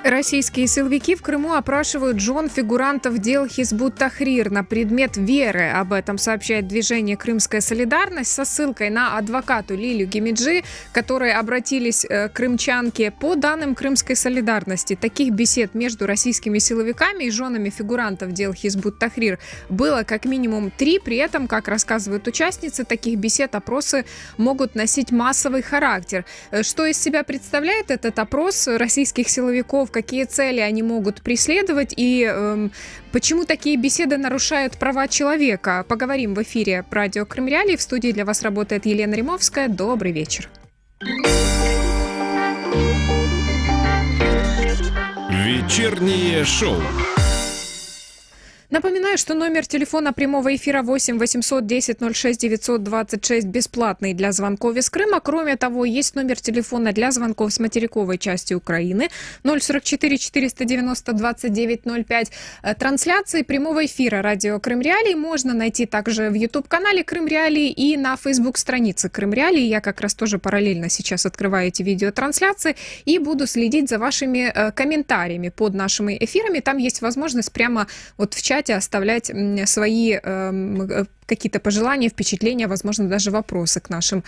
Российские силовики в Крыму опрашивают жен фигурантов дел Хизбут-Тахрир на предмет веры. Об этом сообщает движение «Крымская солидарность» со ссылкой на адвокату Лилию Гемиджи, которые обратились к крымчанке. По данным «Крымской солидарности», таких бесед между российскими силовиками и женами фигурантов дел Хизбут-Тахрир было как минимум 3. При этом, как рассказывают участницы таких бесед, опросы могут носить массовый характер. Что из себя представляет этот опрос российских силовиков? Какие цели они могут преследовать и почему такие беседы нарушают права человека? Поговорим в эфире радио Крым Реалии. В студии для вас работает Елена Римовская. Добрый вечер. Вечернее шоу. Напоминаю, что номер телефона прямого эфира 8 810 06 926 бесплатный для звонков из Крыма. Кроме того, есть номер телефона для звонков с материковой части Украины 044 490 2905. Трансляции прямого эфира радио Крым Реалии можно найти также в YouTube-канале Крым Реалии и на Facebook-странице Крым Реалии. Я как раз тоже параллельно сейчас открываю эти видеотрансляции и буду следить за вашими комментариями под нашими эфирами. Там есть возможность прямо вот в чате оставлять свои какие-то пожелания, впечатления, возможно, даже вопросы к нашим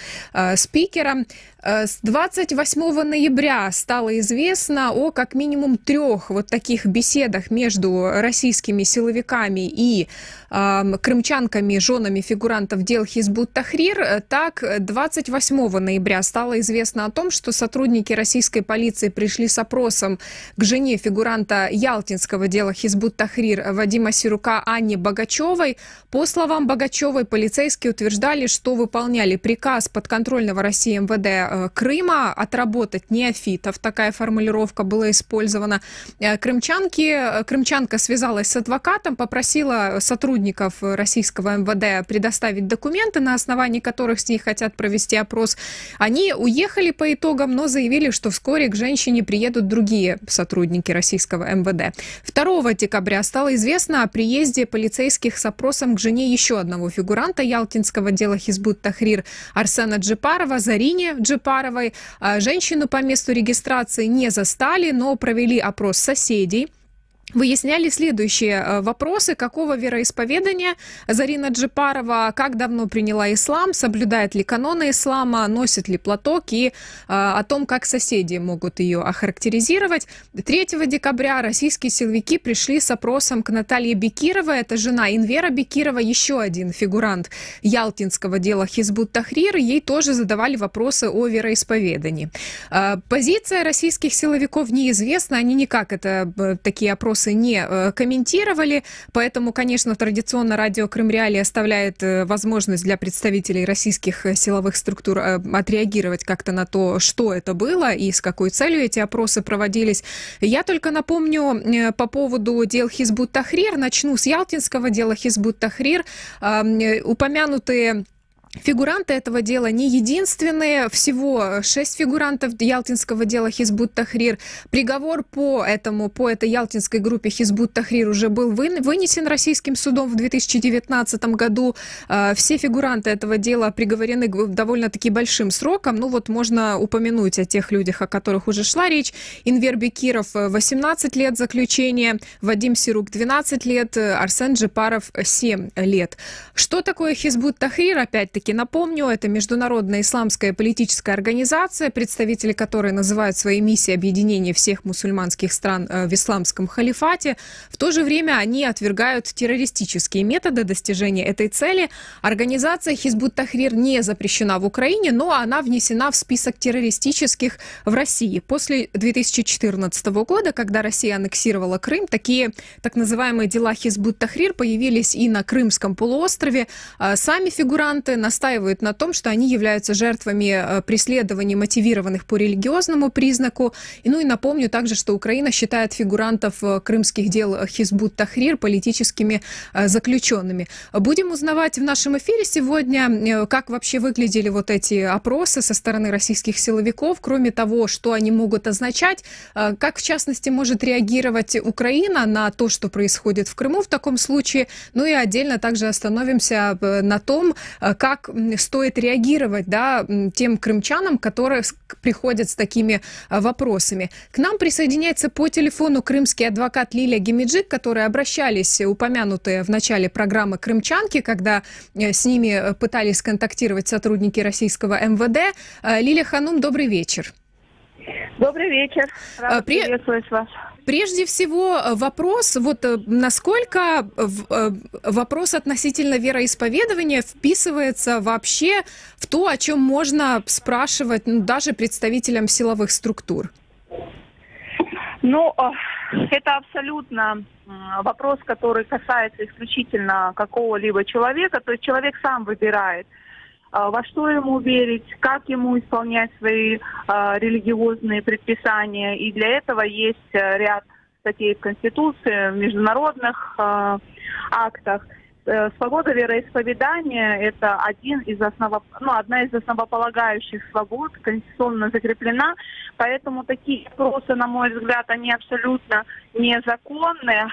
спикерам. С 28 ноября стало известно о как минимум 3 вот таких беседах между российскими силовиками и крымчанками, женами фигурантов дел Хизбут-Тахрир. Так, 28 ноября стало известно о том, что сотрудники российской полиции пришли с опросом к жене фигуранта ялтинского дела Хизбут-Тахрир Вадима Сирука Анне Богачевой. По словам Богачевой, полицейские утверждали, что выполняли приказ подконтрольного России МВД Крыма отработать неофитов. Такая формулировка была использована. Крымчанка связалась с адвокатом, попросила сотрудников российского МВД предоставить документы, на основании которых с ней хотят провести опрос. Они уехали по итогам, но заявили, что вскоре к женщине приедут другие сотрудники российского МВД. 2 декабря стало известно о приезде полицейских с опросом к жене еще одного фигуранта ялтинского дела Хизбут-Тахрир Арсена Джипарова, Зарине Джипаровой. Женщину по месту регистрации не застали, но провели опрос соседей. Выясняли следующие вопросы. Какого вероисповедания Зарина Джипарова, как давно приняла ислам, соблюдает ли каноны ислама, носит ли платок и о том, как соседи могут ее охарактеризировать. 3 декабря российские силовики пришли с опросом к Наталье Бекировой. Это жена Инвера Бекирова, еще один фигурант ялтинского дела Хизбут-Тахрир. Ей тоже задавали вопросы о вероисповедании. Позиция российских силовиков неизвестна. Они никак такие опросы не комментировали, поэтому, конечно, традиционно радио Крым Реалии оставляет возможность для представителей российских силовых структур отреагировать как-то на то, что это было и с какой целью эти опросы проводились. Я только напомню по поводу дел Хизбут-Тахрир, начну с ялтинского дела Хизбут-Tахрир. Упомянутые фигуранты этого дела не единственные. Всего 6 фигурантов ялтинского дела Хизбут-Тахрир. Приговор по этой ялтинской группе Хизбут-Тахрир уже был вынесен российским судом в 2019 году. Все фигуранты этого дела приговорены к довольно-таки большим срокам. Ну вот можно упомянуть о тех людях, о которых уже шла речь. Инвер Бекиров 18 лет заключения, Вадим Сирук 12 лет, Арсен Джипаров 7 лет. Что такое Хизбут-Тахрир? Опять-таки напомню, это международная исламская политическая организация, представители которой называют своей миссией объединение всех мусульманских стран в исламском халифате. В то же время они отвергают террористические методы достижения этой цели. Организация Хизбут-Тахрир не запрещена в Украине, но она внесена в список террористических в России. После 2014 года, когда Россия аннексировала Крым, такие так называемые дела Хизбут-Тахрир появились и на Крымском полуострове. Сами фигуранты настаивают на том, что они являются жертвами преследований, мотивированных по религиозному признаку. Ну и напомню также, что Украина считает фигурантов крымских дел Хизбут-Тахрир политическими заключенными. Будем узнавать в нашем эфире сегодня, как вообще выглядели вот эти опросы со стороны российских силовиков, кроме того, что они могут означать, как в частности может реагировать Украина на то, что происходит в Крыму в таком случае. Ну и отдельно также остановимся на том, как как стоит реагировать, да, тем крымчанам, которые приходят с такими вопросами. К нам присоединяется по телефону крымский адвокат Лилия Гемиджик, которые обращались, упомянутые в начале программы крымчанки, когда с ними пытались контактировать сотрудники российского МВД. Лилия Ханум, добрый вечер. Добрый вечер. Рада приветствовать вас. Прежде всего вопрос, вот насколько вопрос относительно вероисповедания вписывается вообще в то, о чем можно спрашивать, ну, даже представителям силовых структур? Ну, это абсолютно вопрос, который касается исключительно какого-либо человека, то есть человек сам выбирает, во что ему верить, как ему исполнять свои религиозные предписания. И для этого есть ряд статей в Конституции, в международных актах. Свобода вероисповедания – это одна из основополагающих свобод, конституционно закреплена. Поэтому такие вопросы, на мой взгляд, они абсолютно незаконны.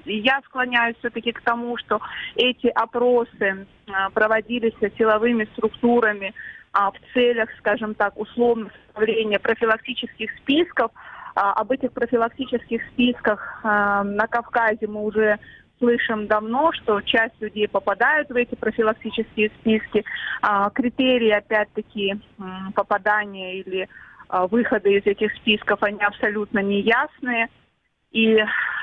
Я склоняюсь все-таки к тому, что эти опросы проводились силовыми структурами в целях, скажем так, условного составления профилактических списков. Об этих профилактических списках на Кавказе мы уже слышим давно, что часть людей попадают в эти профилактические списки. Критерии, опять-таки, попадания или выхода из этих списков, они абсолютно неясные. И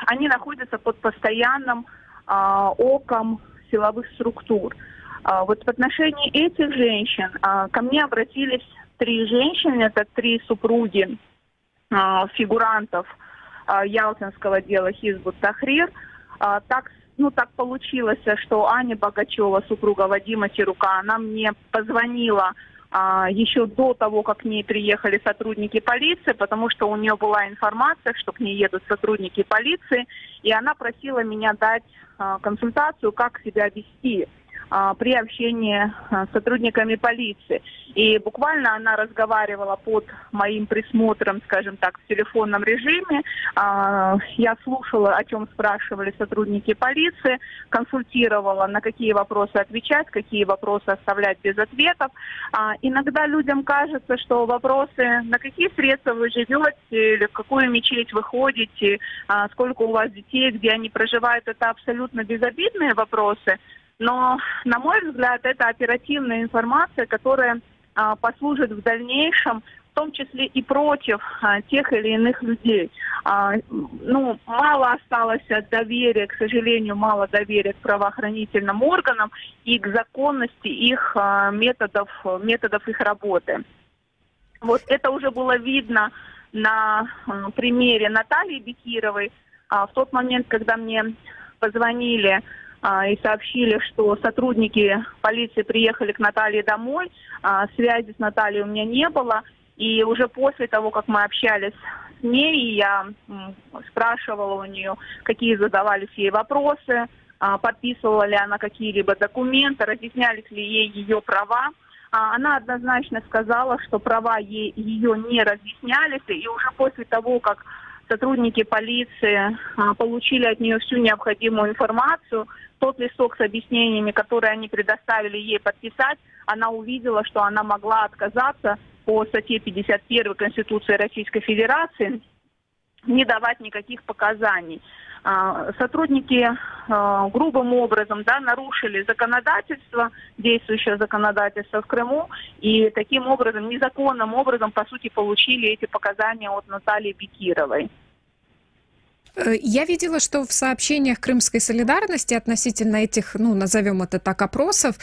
они находятся под постоянным оком силовых структур. Вот в отношении этих женщин ко мне обратились 3 женщины, это 3 супруги фигурантов Ялтинского дела Хизбут Тахрир. Так получилось, что Аня Богачева, супруга Вадима Сирука, она мне позвонила еще до того, как к ней приехали сотрудники полиции, потому что у нее была информация, что к ней едут сотрудники полиции, и она просила меня дать консультацию, как себя вести при общении с сотрудниками полиции. И буквально она разговаривала под моим присмотром, скажем так, в телефонном режиме. Я слушала, о чем спрашивали сотрудники полиции, консультировала, на какие вопросы отвечать, какие вопросы оставлять без ответов. Иногда людям кажется, что вопросы, на какие средства вы живете, или в какую мечеть вы ходите, сколько у вас детей, где они проживают, это абсолютно безобидные вопросы. Но, на мой взгляд, это оперативная информация, которая послужит в дальнейшем, в том числе и против тех или иных людей. Мало осталось доверия, к сожалению, мало доверия к правоохранительным органам и к законности их методов их работы. Вот это уже было видно на примере Натальи Бекировой. В тот момент, когда мне позвонили и сообщили, что сотрудники полиции приехали к Наталье домой. Связи с Натальей у меня не было. И уже после того, как мы общались с ней, я спрашивала у нее, какие задавались ей вопросы, подписывала ли она какие-либо документы, разъяснялись ли ей ее права. Она однозначно сказала, что права ее не разъяснялись. И уже после того, как сотрудники полиции получили от нее всю необходимую информацию, тот листок с объяснениями, которые они предоставили ей подписать, она увидела, что она могла отказаться по статье 51 Конституции Российской Федерации, не давать никаких показаний. Сотрудники грубым образом нарушили законодательство, действующее законодательство в Крыму, и таким образом, незаконным образом, по сути, получили эти показания от Натальи Бекировой. Я видела, что в сообщениях Крымской солидарности относительно этих, назовем это так, опросов,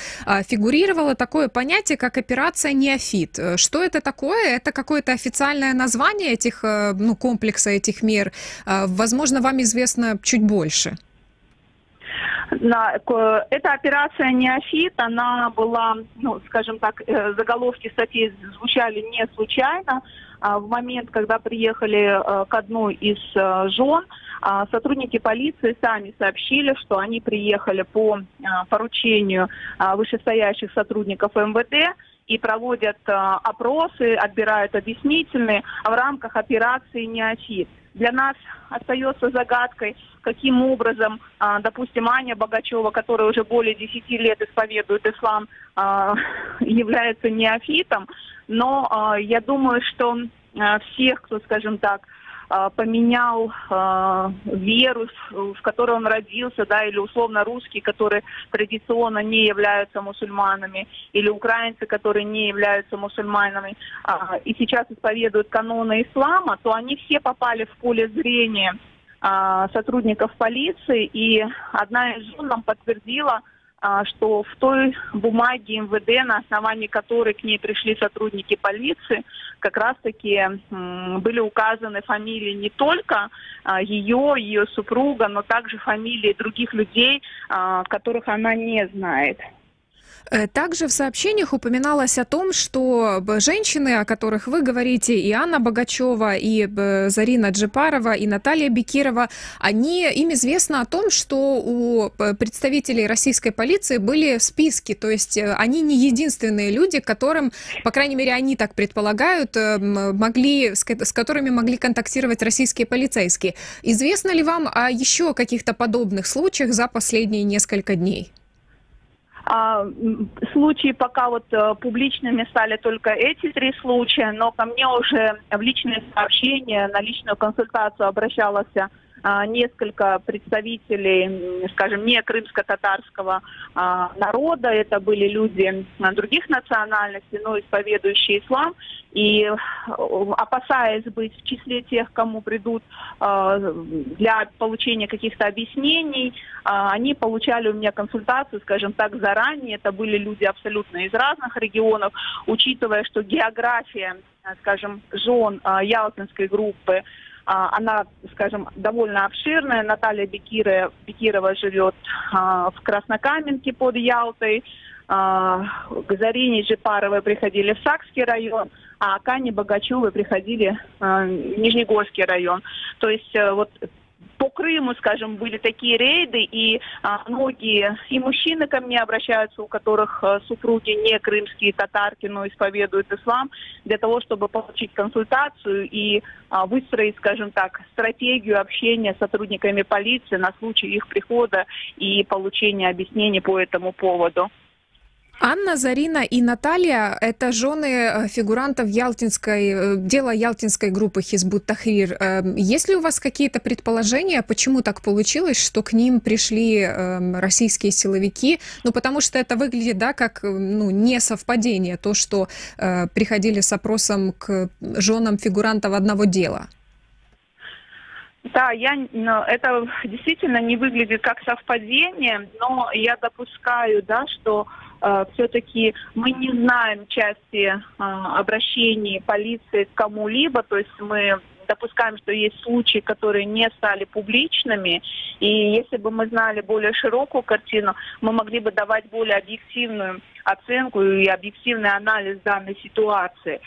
фигурировало такое понятие, как операция «Неофит». Что это такое? Это какое-то официальное название этих, комплекса этих мер? Возможно, вам известно чуть больше. Эта операция «Неофит», она была, скажем так, заголовки статей звучали не случайно. В момент, когда приехали к одной из жен, сотрудники полиции сами сообщили, что они приехали по поручению вышестоящих сотрудников МВД и проводят опросы, отбирают объяснительные в рамках операции «Неофит». Для нас остается загадкой, каким образом, допустим, Аня Богачева, которая уже более 10 лет исповедует ислам, является неофитом. Но я думаю, что всех, кто, скажем так, поменял веру, в которой он родился, да, или условно русские, которые традиционно не являются мусульманами, или украинцы, которые не являются мусульманами, и сейчас исповедуют каноны ислама, то они все попали в поле зрения сотрудников полиции, и одна из жен нам подтвердила, что в той бумаге МВД, на основании которой к ней пришли сотрудники полиции, как раз-таки были указаны фамилии не только ее супруга, но также фамилии других людей, которых она не знает. Также в сообщениях упоминалось о том, что женщины, о которых вы говорите, и Анна Богачева, и Зарина Джипарова, и Наталья Бекирова, им известно о том, что у представителей российской полиции были списки, то есть они не единственные люди, которым, по крайней мере, они так предполагают, с которыми могли контактировать российские полицейские. Известно ли вам о еще каких-то подобных случаях за последние несколько дней? Случаи пока вот публичными стали только эти 3 случая, но ко мне уже в личные сообщения, на личную консультацию обращалось несколько представителей, скажем, не крымско-татарского народа. Это были люди других национальностей, но исповедующие ислам. И опасаясь быть в числе тех, кому придут для получения каких-то объяснений, они получали у меня консультацию, скажем так, заранее. Это были люди абсолютно из разных регионов, учитывая, что география, скажем, жен ялтинской группы, она, скажем, довольно обширная. Наталья Бекирова живет в Краснокаменке под Ялтой. К Зарине Джипаровой приходили в Сакский район, а к Ане Богачевой приходили в Нижнегорский район. То есть вот по Крыму, скажем, были такие рейды, и многие и мужчины ко мне обращаются, у которых супруги не крымские татарки, но исповедуют ислам, для того, чтобы получить консультацию и выстроить, скажем так, стратегию общения с сотрудниками полиции на случай их прихода и получения объяснений по этому поводу. Анна, Зарина и Наталья – это жены фигурантов дела ялтинской группы Хизбут Тахрир. Есть ли у вас какие-то предположения, почему так получилось, что к ним пришли российские силовики? Ну, потому что это выглядит, да, как не совпадение, то, что приходили с опросом к женам фигурантов одного дела. Да, это действительно не выглядит как совпадение, но я допускаю, да, что все-таки мы не знаем части обращений полиции к кому-либо, то есть мы допускаем, что есть случаи, которые не стали публичными, и если бы мы знали более широкую картину, мы могли бы давать более объективную оценку и объективный анализ данной ситуации.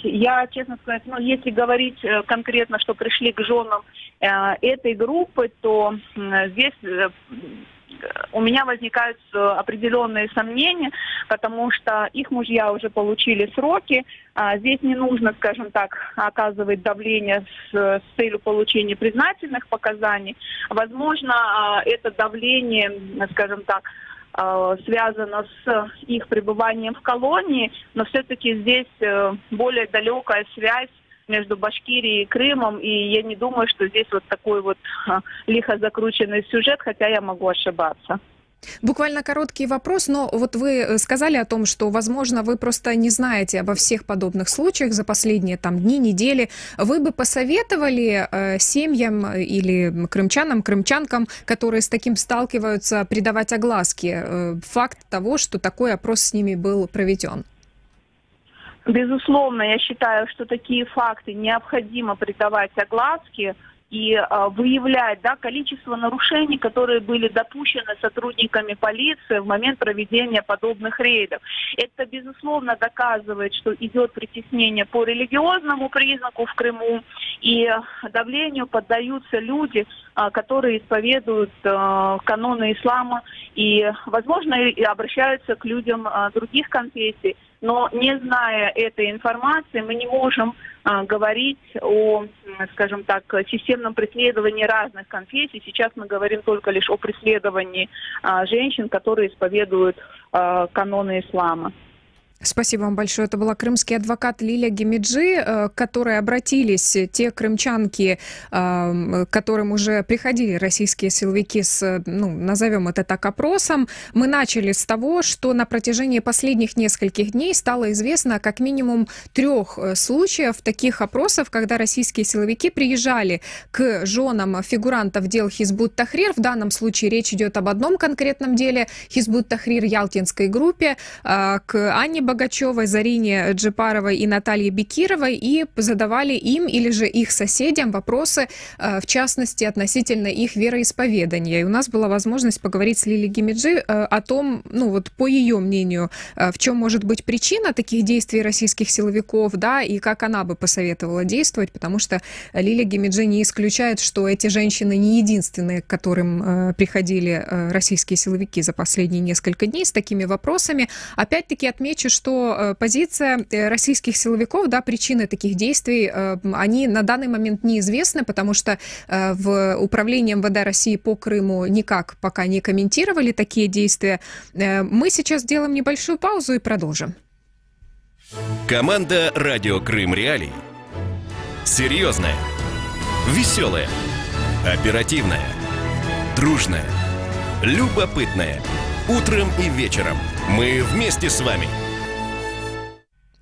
Я, честно сказать, если говорить конкретно, что пришли к женам этой группы, то здесь у меня возникают определенные сомнения, потому что их мужья уже получили сроки. Здесь не нужно, скажем так, оказывать давление с целью получения признательных показаний. Возможно, это давление, скажем так, связано с их пребыванием в колонии, но все-таки здесь более далекая связь между Башкирией и Крымом, и я не думаю, что здесь вот такой вот лихо закрученный сюжет, хотя я могу ошибаться. Буквально короткий вопрос, но вот вы сказали о том, что, возможно, вы просто не знаете обо всех подобных случаях за последние дни, недели. Вы бы посоветовали семьям или крымчанкам, которые с таким сталкиваются, придавать огласке факт того, что такой опрос с ними был проведен? Безусловно, я считаю, что такие факты необходимо придавать огласке и выявлять, да, количество нарушений, которые были допущены сотрудниками полиции в момент проведения подобных рейдов. Это, безусловно, доказывает, что идет притеснение по религиозному признаку в Крыму, И давлению поддаются люди, которые исповедуют каноны ислама и, возможно, и обращаются к людям других конфессий. Но не зная этой информации, мы не можем говорить о, скажем так, системном преследовании разных конфессий. Сейчас мы говорим только лишь о преследовании женщин, которые исповедуют каноны ислама. Спасибо вам большое. Это была крымский адвокат Лилия Гемиджи, к которой обратились те крымчанки, к которым уже приходили российские силовики с, назовем это так, опросом. Мы начали с того, что на протяжении последних нескольких дней стало известно как минимум 3 случаев таких опросов, когда российские силовики приезжали к женам фигурантов дел Хизбут Тахрир. В данном случае речь идет об одном конкретном деле Хизбут Тахрир Ялтинской группе, к Анне Богачевой, Зарине Джипаровой и Наталье Бекировой, и задавали им или же их соседям вопросы, в частности, относительно их вероисповедания. И у нас была возможность поговорить с Лилией Гемиджи о том, по ее мнению, в чем может быть причина таких действий российских силовиков, да, и как она бы посоветовала действовать, потому что Лилия Гемиджи не исключает, что эти женщины не единственные, к которым приходили российские силовики за последние несколько дней с такими вопросами. Опять-таки отмечу, что позиция российских силовиков, да, причины таких действий, они на данный момент неизвестны, потому что в управлении МВД России по Крыму никак пока не комментировали такие действия. Мы сейчас делаем небольшую паузу и продолжим. Команда «Радио Крым Реалии». Серьезная, веселая, оперативная, дружная, любопытная. Утром и вечером мы вместе с вами.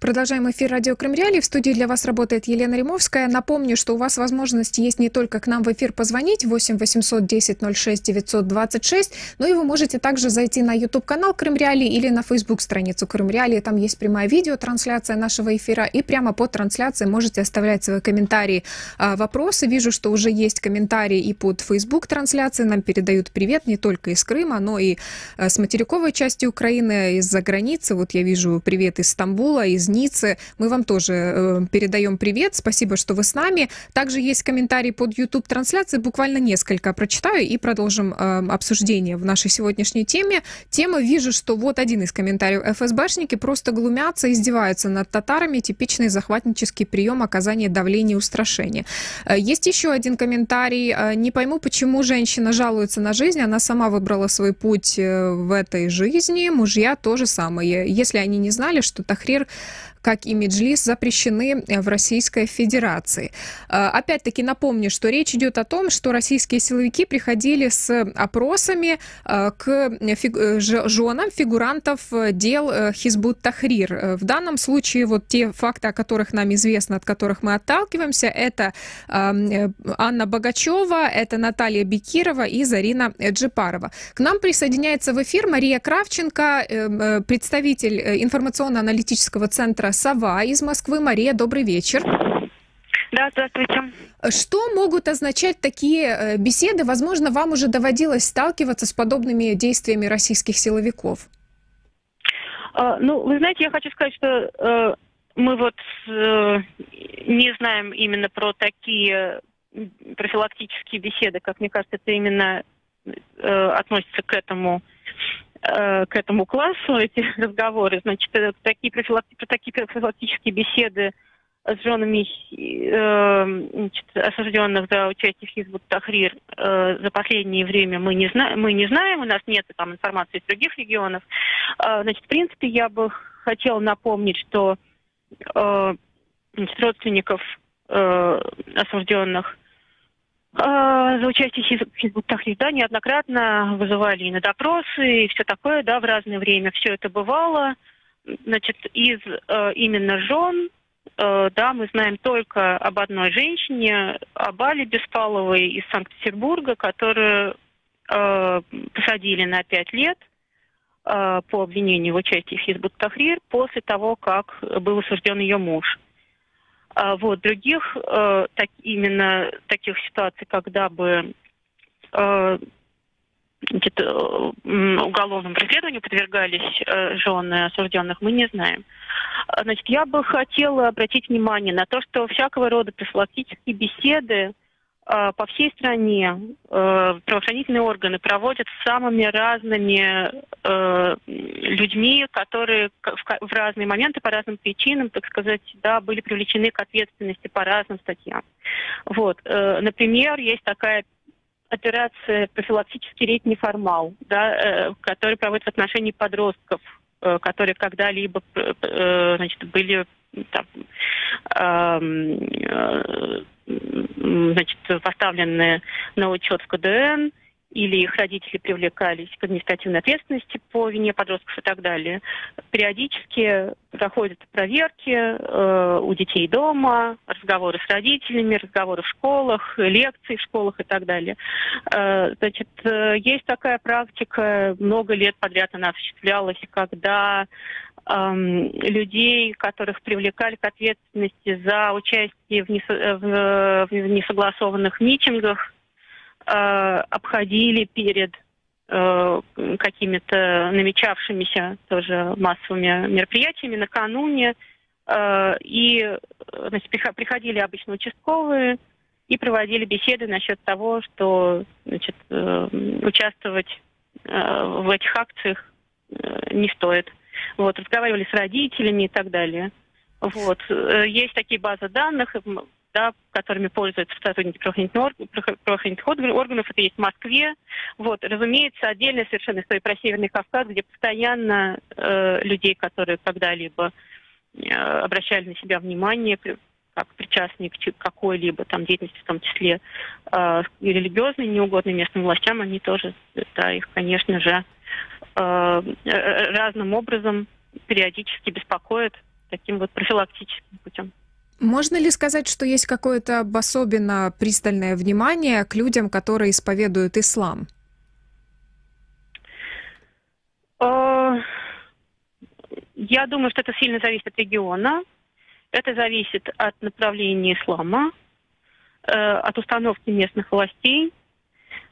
Продолжаем эфир «Радио Крым Реалии». В студии для вас работает Елена Римовская. Напомню, что у вас возможность есть не только к нам в эфир позвонить 8 800 10 06 926, но и вы можете также зайти на YouTube-канал Крым Реалии или на Facebook-страницу Крым Реалии. Там есть прямая видеотрансляция нашего эфира, и прямо под трансляцией можете оставлять свои комментарии, вопросы. Вижу, что уже есть комментарии и под Facebook-трансляцией. Нам передают привет не только из Крыма, но и с материковой части Украины, из-за границы. Вот я вижу привет из Стамбула, из Ниццы. Мы вам тоже передаем привет. Спасибо, что вы с нами. Также есть комментарии под YouTube-трансляцией. Буквально несколько прочитаю и продолжим обсуждение в нашей сегодняшней теме. Вижу, что вот один из комментариев. ФСБшники просто глумятся, издеваются над татарами. Типичный захватнический прием оказания давления и устрашения. Есть еще один комментарий. Не пойму, почему женщина жалуется на жизнь. Она сама выбрала свой путь в этой жизни. Мужья то же самое. Если они не знали, что Тахрир, как и Меджлис, запрещены в Российской Федерации. Опять-таки напомню, что речь идет о том, что российские силовики приходили с опросами к женам фигурантов дел Хизбут Тахрир. В данном случае вот те факты, о которых нам известно, от которых мы отталкиваемся, это Анна Богачева, это Наталья Бекирова и Зарина Джипарова. К нам присоединяется в эфир Мария Кравченко, представитель информационно-аналитического центра «Сова» из Москвы. Мария, добрый вечер. Да, здравствуйте. Что могут означать такие беседы? Возможно, вам уже доводилось сталкиваться с подобными действиями российских силовиков. Вы знаете, я хочу сказать, что мы не знаем именно про такие профилактические беседы. Как мне кажется, это именно относится к этому классу, эти разговоры. Значит, такие профилактические беседы с женами осужденных за участие в Хизбут Тахрир за последнее время мы не знаем, у нас нет там информации из других регионов. Значит, в принципе, я бы хотела напомнить, что родственников осужденных за участие в Хизбут Тахрир, да, неоднократно вызывали и на допросы, и все такое, да, в разное время все это бывало. Значит, из именно жен, да, мы знаем только об одной женщине, об Али Беспаловой из Санкт-Петербурга, которую посадили на 5 лет по обвинению в участии в Хизбут Тахрир после того, как был осужден ее муж. Других именно таких ситуаций, когда бы уголовному преследованию подвергались жены осужденных, мы не знаем. Значит, я бы хотела обратить внимание на то, что всякого рода профилактические беседы по всей стране правоохранительные органы проводят с самыми разными людьми, которые в разные моменты, по разным причинам, так сказать, да, были привлечены к ответственности по разным статьям. Вот. Например, есть такая операция «Профилактический рейд неформал», да, который проводится в отношении подростков, которые когда-либо значит, были там, значит, поставлены на учет в КДН, или их родители привлекались к административной ответственности по вине подростков и так далее. Периодически проходят проверки у детей дома, разговоры с родителями, разговоры в школах, лекции в школах и так далее. Значит, есть такая практика, много лет подряд она осуществлялась, когда людей, которых привлекали к ответственности за участие в несогласованных митингах, обходили перед какими-то намечавшимися тоже массовыми мероприятиями накануне, и значит, приходили обычно участковые и проводили беседы насчет того, что, значит, участвовать в этих акциях не стоит. Вот, разговаривали с родителями и так далее. Вот. Есть такие базы данных, да, которыми пользуются сотрудники правоохранительных органов, это есть в Москве. Вот. Разумеется, отдельная совершенно история про Северный Кавказ, где постоянно людей, которые когда-либо обращали на себя внимание, как причастные к какой-либо там деятельности, в том числе религиозной, неугодной местным властям, они тоже, да, их, конечно же, разным образом периодически беспокоят таким вот профилактическим путем. Можно ли сказать, что есть какое-то особенно пристальное внимание к людям, которые исповедуют ислам? Я думаю, что это сильно зависит от региона. Это зависит от направления ислама, от установки местных властей.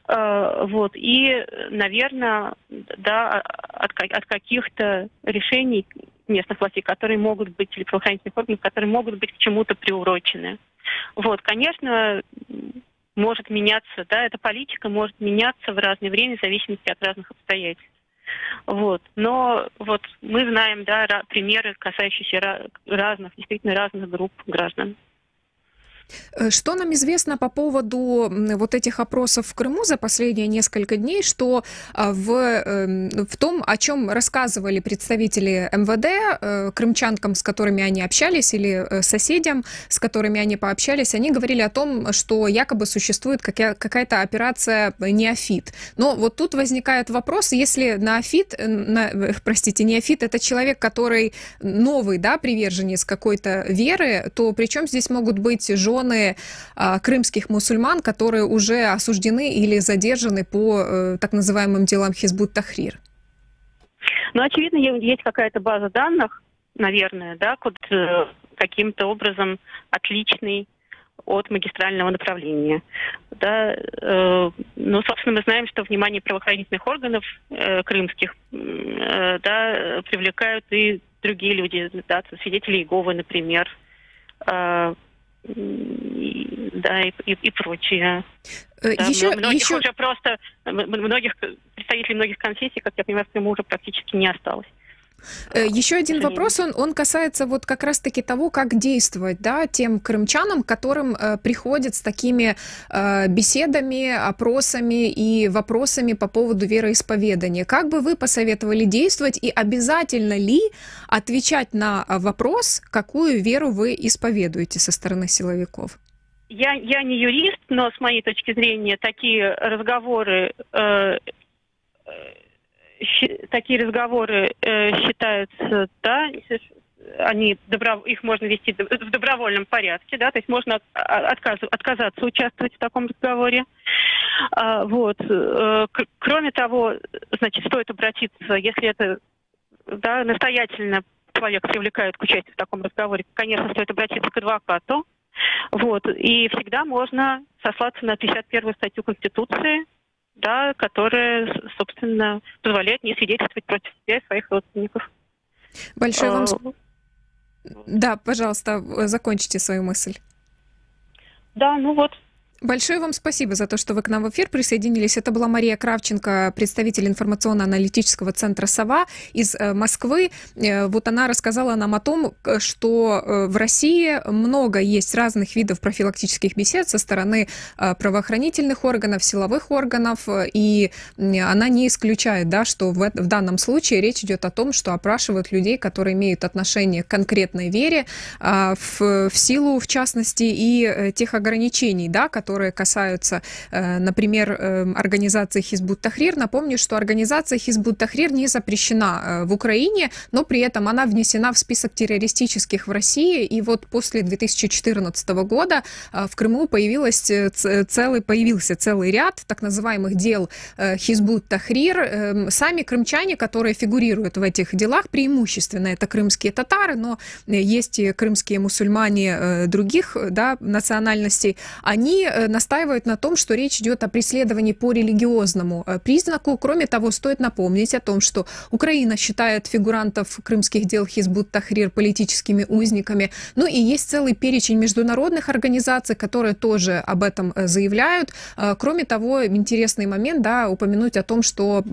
Вот, и, наверное, да, от каких-то решений местных властей, которые могут быть, или правоохранительных органов, которые могут быть к чему-то приурочены. Вот, конечно, может меняться, да, эта политика может меняться в разное время в зависимости от разных обстоятельств. Вот, но вот мы знаем, да, примеры, касающиеся разных, действительно разных групп граждан. Что нам известно по поводу вот этих опросов в Крыму за последние несколько дней, что в том, о чем рассказывали представители МВД, крымчанкам, с которыми они общались, или соседям, с которыми они пообщались, они говорили о том, что якобы существует какая-то операция «Неофит». Но вот тут возникает вопрос, если неофит – это человек, который новый, да, приверженец какой-то веры, то при чем здесь могут быть жены крымских мусульман, которые уже осуждены или задержаны по так называемым делам Хизбут Тахрир? Ну, очевидно, есть какая-то база данных, наверное, да, каким-то образом отличный от магистрального направления. Да, ну, собственно, мы знаем, что внимание правоохранительных органов крымских, да, привлекают и другие люди, да, свидетели Иеговы, например, да, и прочие. Да, еще... уже просто, представителей многих конфессий, как я понимаю, в Крыму уже практически не осталось. Еще один вопрос, он касается вот как раз-таки того, как действовать, да, тем крымчанам, которым приходят с такими беседами, опросами и вопросами по поводу вероисповедания. Как бы вы посоветовали действовать и обязательно ли отвечать на вопрос, какую веру вы исповедуете со стороны силовиков? Я не юрист, но с моей точки зрения такие разговоры считаются, да, их можно вести в добровольном порядке, да, то есть можно отказаться участвовать в таком разговоре. Вот. Кроме того, значит, стоит обратиться, если это, да, настоятельно человек привлекают к участию в таком разговоре, конечно, стоит обратиться к адвокату. Вот. И всегда можно сослаться на 51-ю статью Конституции, да, которая, собственно, позволяет не свидетельствовать против себя и своих родственников. Большое вам Да, пожалуйста, закончите свою мысль. Да, ну вот. Большое вам спасибо за то, что вы к нам в эфир присоединились. Это была Мария Кравченко, представитель информационно-аналитического центра «Сова» из Москвы. Вот она рассказала нам о том, что в России много есть разных видов профилактических бесед со стороны правоохранительных органов, силовых органов, и она не исключает, да, что в данном случае речь идет о том, что опрашивают людей, которые имеют отношение к конкретной вере, в силу, в частности, и тех ограничений, да, которые касаются, например, организации Хизбут Тахрир. Напомню, что организация Хизбут Тахрир не запрещена в Украине, но при этом она внесена в список террористических в России. И вот после 2014 года в Крыму появился целый ряд так называемых дел Хизбут Тахрир. Сами крымчане, которые фигурируют в этих делах, преимущественно это крымские татары, но есть и крымские мусульмане других, да, национальностей, они настаивают на том, что речь идет о преследовании по религиозному признаку. Кроме того, стоит напомнить о том, что Украина считает фигурантов крымских дел Хизбут Тахрир политическими узниками. Ну и есть целый перечень международных организаций, которые тоже об этом заявляют. Кроме того, интересный момент, да, упомянуть о том, что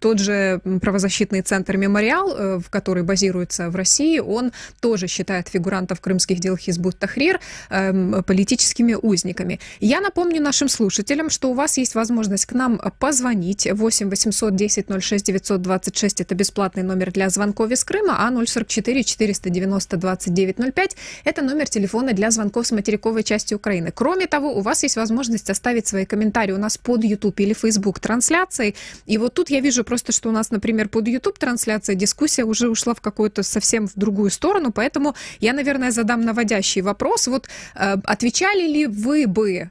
тот же правозащитный центр «Мемориал», в который базируется в России, он тоже считает фигурантов крымских дел Хизбут Тахрир политическими узниками. Я напомню нашим слушателям, что у вас есть возможность к нам позвонить. 8 800 10 06 926 – это бесплатный номер для звонков из Крыма, а 044 490 29 05 – это номер телефона для звонков с материковой части Украины. Кроме того, у вас есть возможность оставить свои комментарии у нас под YouTube или Facebook трансляцией. И вот тут я вижу просто, что у нас, например, под YouTube трансляцией дискуссия уже ушла в какую-то совсем в другую сторону, поэтому я, наверное, задам наводящий вопрос. Вот отвечали ли вы бы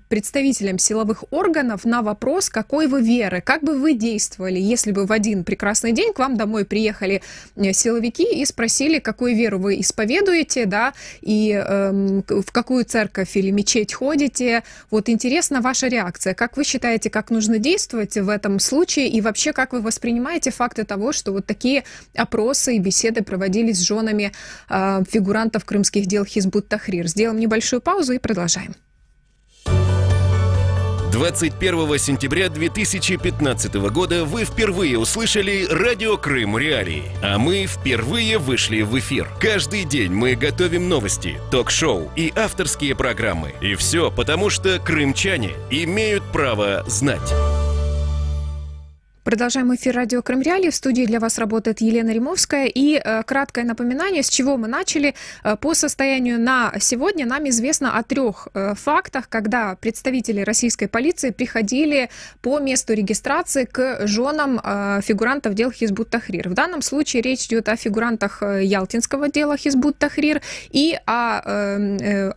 представителям силовых органов на вопрос, какой вы веры, как бы вы действовали, если бы в один прекрасный день к вам домой приехали силовики и спросили, какую веру вы исповедуете, да, и в какую церковь или мечеть ходите. Вот интересна ваша реакция. Как вы считаете, как нужно действовать в этом случае, и вообще, как вы воспринимаете факты того, что вот такие опросы и беседы проводились с женами фигурантов крымских дел Хизбут Тахрир? Сделаем небольшую паузу и продолжаем. 21 сентября 2015 года вы впервые услышали «Радио Крым Реалии», а мы впервые вышли в эфир. Каждый день мы готовим новости, ток-шоу и авторские программы. И все потому, что крымчане имеют право знать. Продолжаем эфир радио Крым Реалии. В студии для вас работает Елена Римовская. И краткое напоминание, с чего мы начали. По состоянию на сегодня нам известно о 3 фактах, когда представители российской полиции приходили по месту регистрации к женам фигурантов дел Хизбут Тахрир. В данном случае речь идет о фигурантах ялтинского дела Хизбут Тахрир и о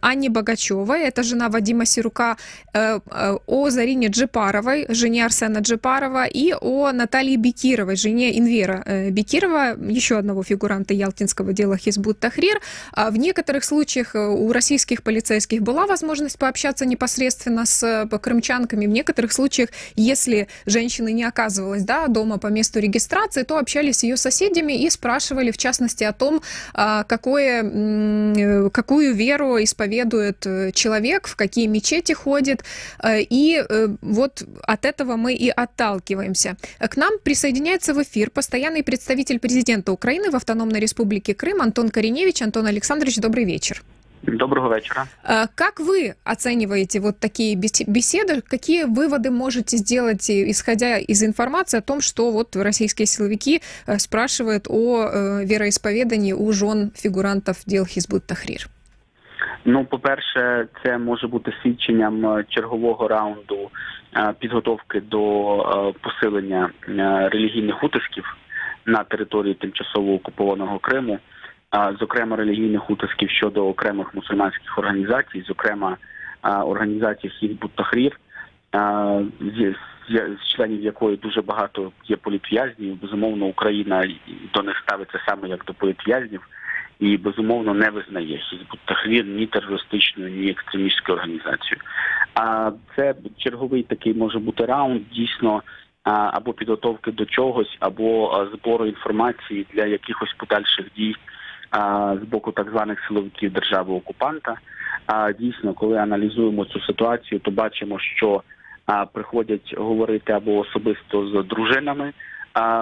Анне Богачевой, это жена Вадима Сирука, о Зарине Джипаровой, жене Арсена Джипарова, и о Наталье Бекировой, жене Инвера Бекирова, еще одного фигуранта ялтинского дела Хизбут Тахрир. В некоторых случаях у российских полицейских была возможность пообщаться непосредственно с крымчанками. В некоторых случаях, если женщина не оказывалась, да, дома по месту регистрации, то общались с ее соседями и спрашивали, в частности, о том, какую веру исповедует человек, в какие мечети ходит. И вот от этого мы и отталкиваемся. К нам присоединяется в эфир постоянный представитель президента Украины в Автономной Республике Крым Антон Кореневич. Антон Александрович, добрый вечер. Доброго вечера. Как вы оцениваете вот такие беседы? Какие выводы можете сделать, исходя из информации о том, что вот российские силовики спрашивают о вероисповедании у жен фигурантов дел Хизбут Тахрир? Ну, по-перше, це може бути свідченням чергового раунду підготовки до посилення релігійних утисків на території тимчасово окупованого Криму, зокрема релігійних утисків щодо окремих мусульманських організацій, зокрема організації Хізбут Тахрір, з членів якої дуже багато є політв'язнів. Безумовно, Україна до них ставиться саме як до політв'язнів і, безумовно, не визнає Хізбут Тахрір ні терористичною, ні екстремістською організацією. А це черговий такий може бути раунд, дійсно, або підготовки до чогось, або збору інформації для якихось подальших дій з боку так званих силовиків держави-окупанта. Дійсно, коли аналізуємо цю ситуацію, то бачимо, що приходять говорити або особисто з дружинами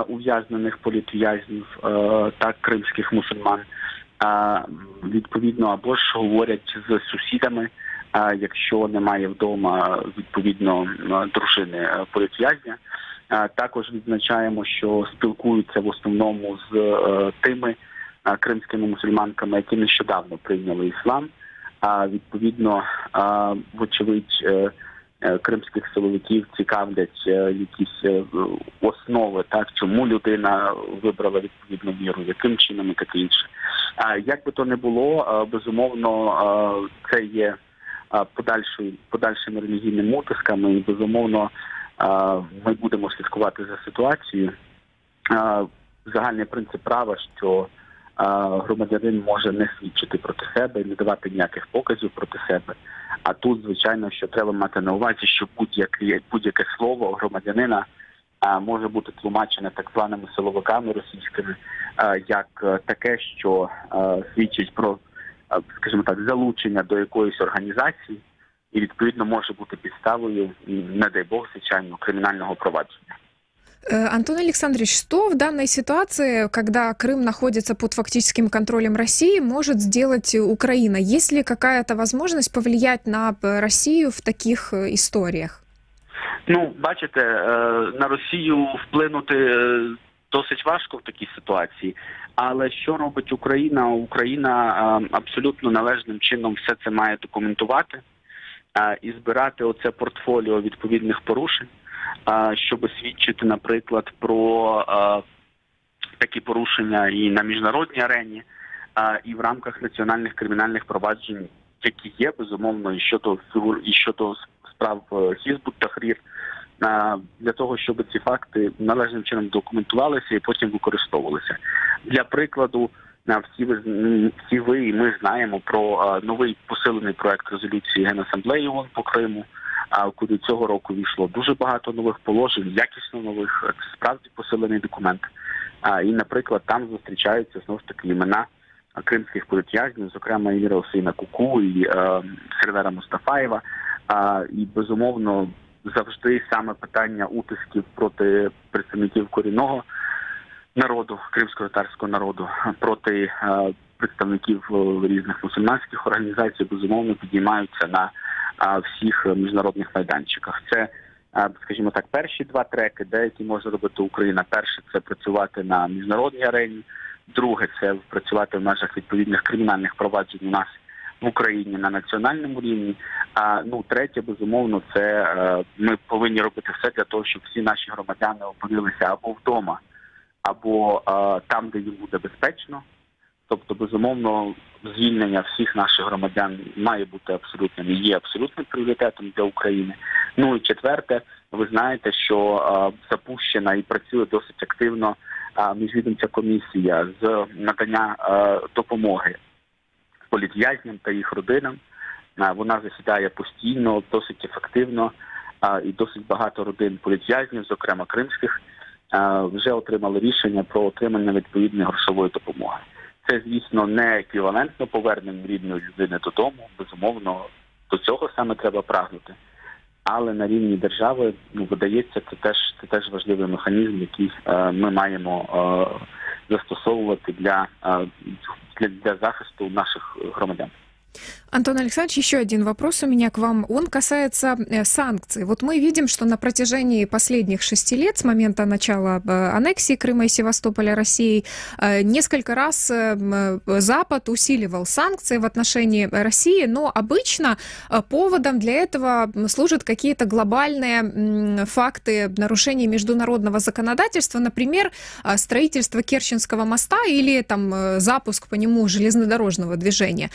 ув'язнених політв'язнів, так, кримських мусульман, відповідно, або ж говорять з сусідами, якщо немає вдома, відповідно, дружини політв'язня. Також відзначаємо, що спілкуються в основному з тими кримськими мусульманками, які нещодавно прийняли іслам. Відповідно, вочевидь, кримських силовиків цікавлять якісь основи, так, чому людина вибрала відповідну віру, яким чином і таке інше. Як би то не було, безумовно, це є подальшими релігійними утисками, і, безумовно, ми будемо слідкувати за ситуацією. Загальний принцип права, що громадянин може не свідчити проти себе і не давати ніяких показів проти себе. А тут, звичайно, що треба мати на увазі, що будь-яке слово громадянина може бути тлумачене так званими силовиками російськими, як таке, що свідчить про, скажімо так, залучення до якоїсь організації і, відповідно, може бути підставою, не дай Бог, звичайно, кримінального провадження. Антон Александрович, что в данной ситуации, когда Крым находится под фактическим контролем России, может сделать Украина? Есть ли какая-то возможность повлиять на Россию в таких историях? Ну, бачите, на Росію вплинути досить важко в такій ситуації. Але що робить Україна? Україна абсолютно належним чином все це має документувати і збирати оце портфоліо відповідних порушень, щоб свідчити, наприклад, про такі порушення і на міжнародній арені, і в рамках національних кримінальних проваджень, які є, безумовно, і щодо справ Хізбут Тахрір, для того, щоб ці факти належним чином документувалися і потім використовувалися. Для прикладу, всі ви і ми знаємо про новий посилений проект резолюції Генасамблеї ООН по Криму, куди цього року війшло дуже багато нових положень, якісно нових, це справді посилений документ. І, наприклад, там зустрічаються, знову ж таки, імена кримських політв'язнів, зокрема Еміра Осейна Куку і Сервера Мустафаєва. І, безумовно, завжди саме питання утисків проти представників корінного народу, кримсько-татарського народу, проти представників різних мусульманських організацій, безумовно, підіймаються на всіх міжнародних майданчиках. Це, скажімо так, перші два треки, які може робити Україна. Перше – це працювати на міжнародній арені. Друге – це працювати в межах відповідних кримінальних проваджень у нас в Україні на національному рівні. Третє, безумовно, це ми повинні робити все для того, щоб всі наші громадяни опинилися або вдома, або там, де їм буде безпечно. Тобто, безумовно, звільнення всіх наших громадян має бути абсолютним і є абсолютним пріоритетом для України. Ну і четверте, ви знаєте, що запущена і працює досить активно міжвідомча комісія з надання допомоги політв'язням та їх родинам. Вона засідає постійно, досить ефективно, і досить багато родин політв'язнів, зокрема кримських, вже отримали рішення про отримання відповідної грошової допомоги. Це, звісно, не еквівалентно поверненню рідної людини додому, безумовно, до цього саме треба прагнути. Але на рівні держави, видається, це теж важливий механізм, який ми маємо застосовувати для захисту наших громадян. Антон Александрович, еще один вопрос у меня к вам. Он касается санкций. Вот мы видим, что на протяжении последних 6 лет, с момента начала аннексии Крыма и Севастополя Россией, несколько раз Запад усиливал санкции в отношении России, но обычно поводом для этого служат какие-то глобальные факты нарушения международного законодательства, например, строительство Керченского моста или запуск по нему железнодорожного движения.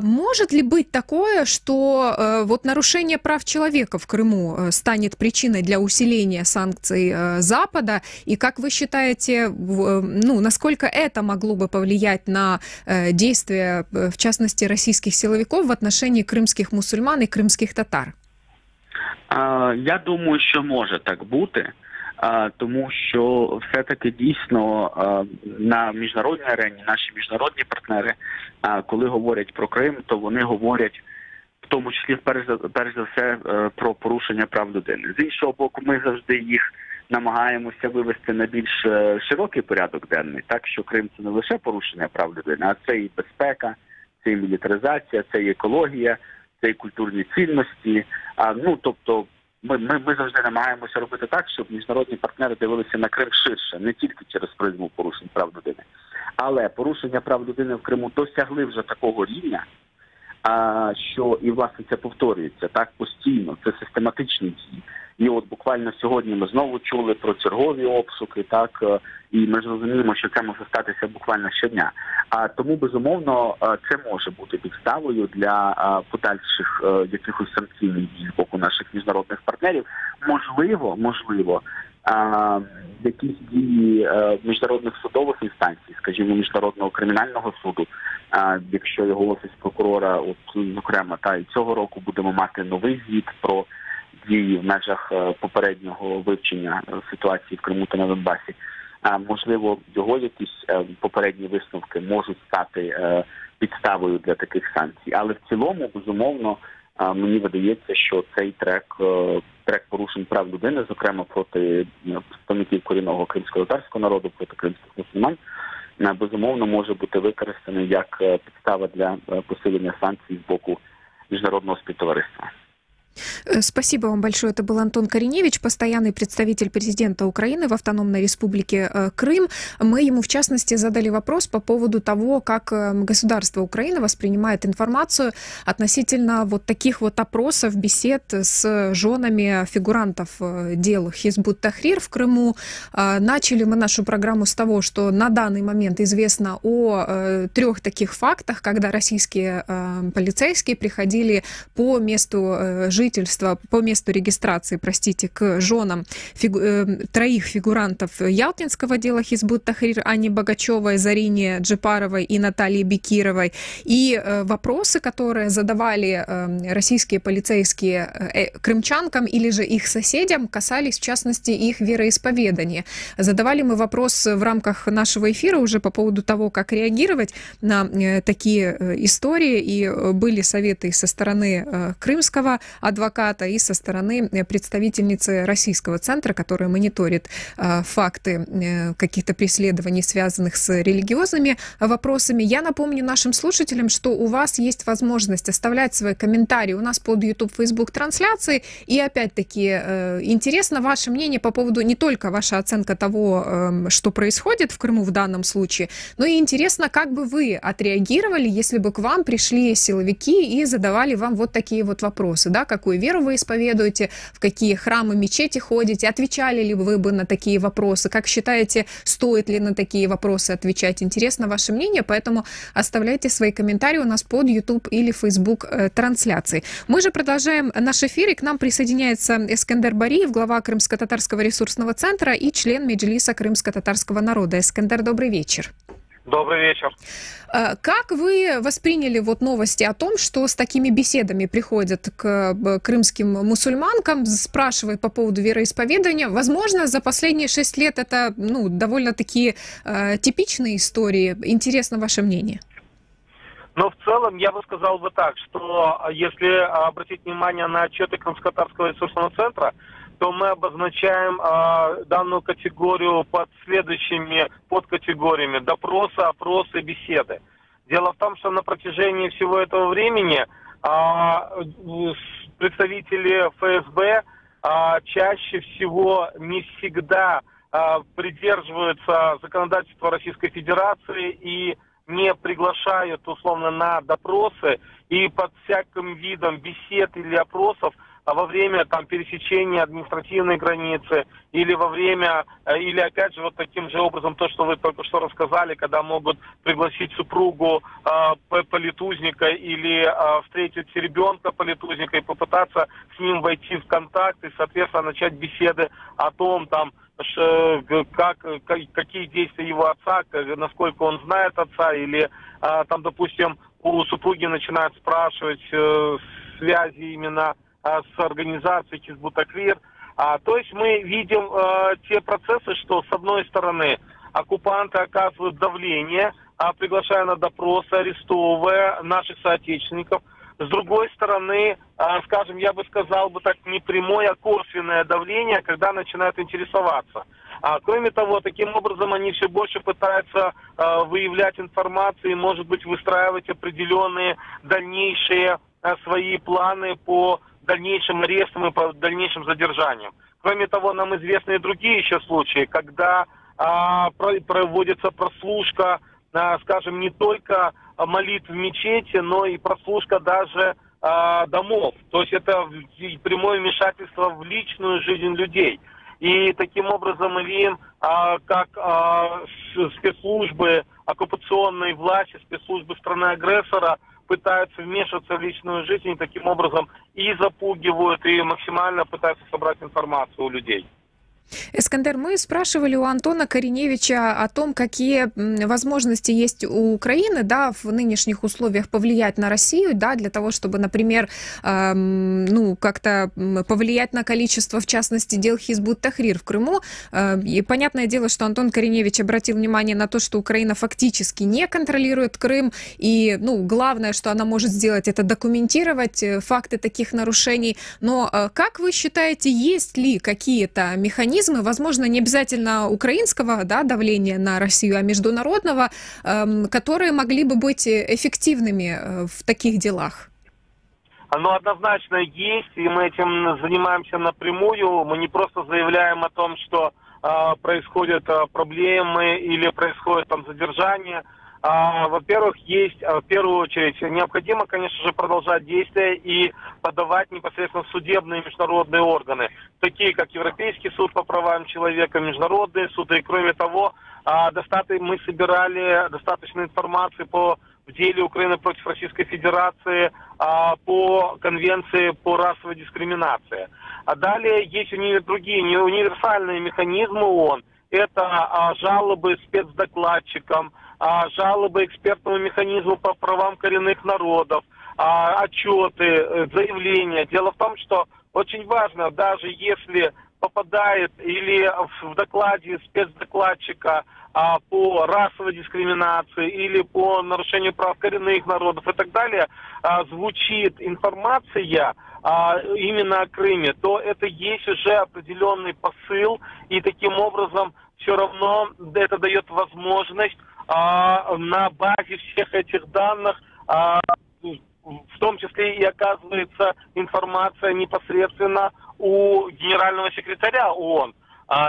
Может ли быть такое, что нарушение прав человека в Крыму станет причиной для усиления санкций Запада? И как вы считаете, насколько это могло бы повлиять на действия, в частности, российских силовиков в отношении крымских мусульман и крымских татар? Я думаю, що може так бути. тому що все-таки дійсно на міжнародній арені наші міжнародні партнери, коли говорять про Крим, то вони говорять в тому числі перш за все про порушення прав людини. З іншого боку, ми завжди їх намагаємося вивести на більш широкий порядок денний, так що Крим – це не лише порушення прав людини, а це і безпека, це і мілітаризація, це і екологія, це і культурні цінності. Тобто ми завжди намагаємося робити так, щоб міжнародні партнери дивилися на Крим ширше, не тільки через призму порушень прав людини. Але порушення прав людини в Криму досягли вже такого рівня, що і, власне, це повторюється так постійно, це систематичні дії. І от буквально сьогодні ми знову чули про чергові обшуки, так, і ми ж розуміємо, що це може статися буквально щодня. Тому, безумовно, це може бути підставою для подальших якихось санкційних дій з боку наших міжнародних партнерів. Можливо, якісь дії міжнародних судових інстанцій, скажімо, Міжнародного кримінального суду, якщо його офіс прокурора, зокрема, і цього року будемо мати новий звіт про дії в межах попереднього вивчення ситуації в Криму та на Донбасі. Можливо, його якісь попередні висновки можуть стати підставою для таких санкцій. Але в цілому, безумовно, мені видається, що цей трек порушень прав людини, зокрема проти представників корінного кримсько-татарського народу, проти кримських мусульман, безумовно, може бути використаний як підстава для посилення санкцій з боку міжнародного співтовариства. Спасибо вам большое. Это был Антон Кореневич, постоянный представитель президента Украины в Автономной Республике Крым. Мы ему, в частности, задали вопрос по поводу того, как государство Украины воспринимает информацию относительно вот таких вот опросов, бесед с женами фигурантов дел Хизбут-Тахрир в Крыму. Начали мы нашу программу с того, что на данный момент известно о 3 таких фактах, когда российские полицейские приходили по месту жительства, по месту регистрации, к женам 3 фигурантов ялтинского дела Хизбут-Тахрир, Анне Богачевой, Зарине Джипаровой и Наталье Бекировой. И вопросы, которые задавали российские полицейские крымчанкам или же их соседям, касались, в частности, их вероисповедания. Задавали мы вопрос в рамках нашего эфира уже по поводу того, как реагировать на такие истории, и были советы со стороны крымского адвоката и со стороны представительницы российского центра, которая мониторит факты каких-то преследований, связанных с религиозными вопросами. Я напомню нашим слушателям, что у вас есть возможность оставлять свои комментарии у нас под YouTube, Facebook трансляции. И опять-таки интересно ваше мнение по поводу не только ваша оценка того, что происходит в Крыму в данном случае, но и интересно, как бы вы отреагировали, если бы к вам пришли силовики и задавали вам вот такие вот вопросы, да, какую веру вы исповедуете, в какие храмы, мечети ходите, отвечали ли вы бы на такие вопросы, как считаете, стоит ли на такие вопросы отвечать? Интересно ваше мнение, поэтому оставляйте свои комментарии у нас под YouTube или Facebook трансляции. Мы же продолжаем наш эфир, и к нам присоединяется Эскендер Бариев, глава Крымско-татарского ресурсного центра и член Меджлиса крымско-татарского народа. Эскендер, добрый вечер. Добрый вечер. Как вы восприняли вот новости о том, что с такими беседами приходят к крымским мусульманкам, спрашивают по поводу вероисповедания? Возможно, за последние 6 лет это довольно-таки типичные истории. Интересно ваше мнение. Но в целом я бы сказал бы так, что если обратить внимание на отчеты Крымско-татарского ресурсного центра, то мы обозначаем данную категорию под следующими подкатегориями: допросы, опросы, беседы. Дело в том, что на протяжении всего этого времени представители ФСБ чаще всего не всегда придерживаются законодательства Российской Федерации и не приглашают условно на допросы, и под всяким видом бесед или опросов во время пересечения административной границы или во время, или опять же вот таким же образом то, что вы только что рассказали, когда могут пригласить супругу политузника или встретить ребенка политузника и попытаться с ним войти в контакт и, соответственно, начать беседы о том, какие действия его отца, насколько он знает отца, или допустим, у супруги начинают спрашивать связи именно с организацией Хизбут-Тахрир. То есть мы видим те процессы, что с одной стороны оккупанты оказывают давление, приглашая на допросы, арестовывая наших соотечественников. С другой стороны, скажем, я бы сказал бы так, не прямое, а косвенное давление, когда начинают интересоваться. Кроме того, таким образом они все больше пытаются выявлять информацию и, может быть, выстраивать определенные дальнейшие свои планы по дальнейшим арестам и по дальнейшим задержаниям. Кроме того, нам известны и другие еще случаи, когда проводится прослушка, скажем, не только молитв в мечети, но и прослушка даже домов. То есть это прямое вмешательство в личную жизнь людей. И таким образом мы видим, как спецслужбы оккупационной власти, спецслужбы страны-агрессора пытаются вмешиваться в личную жизнь и таким образом и запугивают, и максимально пытаются собрать информацию у людей. Эскандер, мы спрашивали у Антона Кореневича о том, какие возможности есть у Украины, да, в нынешних условиях повлиять на Россию, да, для того, чтобы, например, как-то повлиять на количество, в частности, дел Хизбут Тахрир в Крыму. И понятное дело, что Антон Кореневич обратил внимание на то, что Украина фактически не контролирует Крым, и, главное, что она может сделать, это документировать факты таких нарушений. Но как вы считаете, есть ли какие-то механизмы, возможно, не обязательно украинского, да, давления на Россию, а международного, которые могли бы быть эффективными в таких делах? Оно однозначно есть, и мы этим занимаемся напрямую. Мы не просто заявляем о том, что происходят проблемы или происходит там задержание. Во-первых, в первую очередь, необходимо, конечно же, продолжать действия и подавать непосредственно судебные международные органы, такие как Европейский суд по правам человека, международные суды. И кроме того, мы собирали достаточно информации в деле Украины против Российской Федерации по конвенции по расовой дискриминации. А далее есть другие универсальные механизмы ООН. Это жалобы спецдокладчикам, жалобы экспертному механизму по правам коренных народов, отчеты, заявления. Дело в том, что очень важно, даже если попадает или в докладе спецдокладчика по расовой дискриминации или по нарушению прав коренных народов и так далее, звучит информация именно о Крыме, то это есть уже определенный посыл, и таким образом все равно это дает возможность на базе всех этих данных, в том числе и оказывается информация непосредственно у генерального секретаря ООН.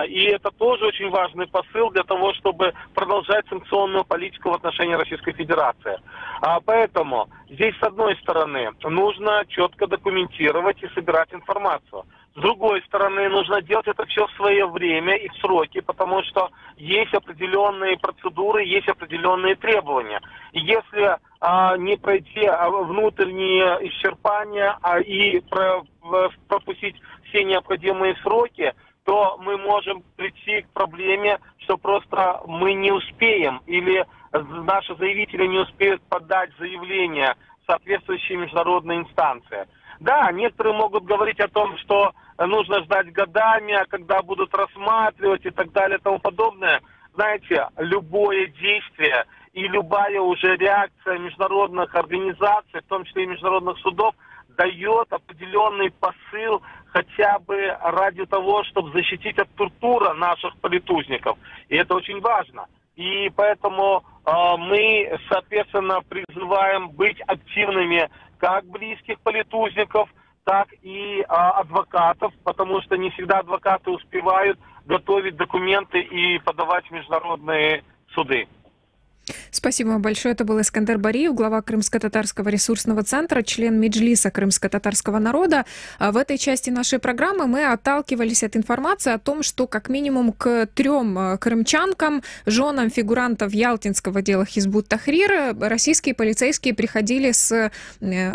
И это тоже очень важный посыл для того, чтобы продолжать санкционную политику в отношении Российской Федерации. Поэтому здесь, с одной стороны, нужно четко документировать и собирать информацию. С другой стороны, нужно делать это все в свое время и в сроки, потому что есть определенные процедуры, есть определенные требования. И если не пройти внутренние исчерпания и пропустить все необходимые сроки, то мы можем прийти к проблеме, что просто мы не успеем или наши заявители не успеют подать заявление в соответствующие международные инстанции. Да, некоторые могут говорить о том, что нужно ждать годами, а когда будут рассматривать и так далее и тому подобное. Знаете, любое действие и любая уже реакция международных организаций, в том числе и международных судов, дает определенный посыл хотя бы ради того, чтобы защитить от тортура наших политузников. И это очень важно. И поэтому мы, соответственно, призываем быть активными как близких политузников, так и адвокатов, потому что не всегда адвокаты успевают готовить документы и подавать в международные суды. Спасибо вам большое. Это был Эскандер Бариев, глава Крымско-татарского ресурсного центра, член Меджлиса крымско-татарского народа. В этой части нашей программы мы отталкивались от информации о том, что как минимум к 3 крымчанкам, женам фигурантов ялтинского дела Хизбут Тахрир, российские полицейские приходили с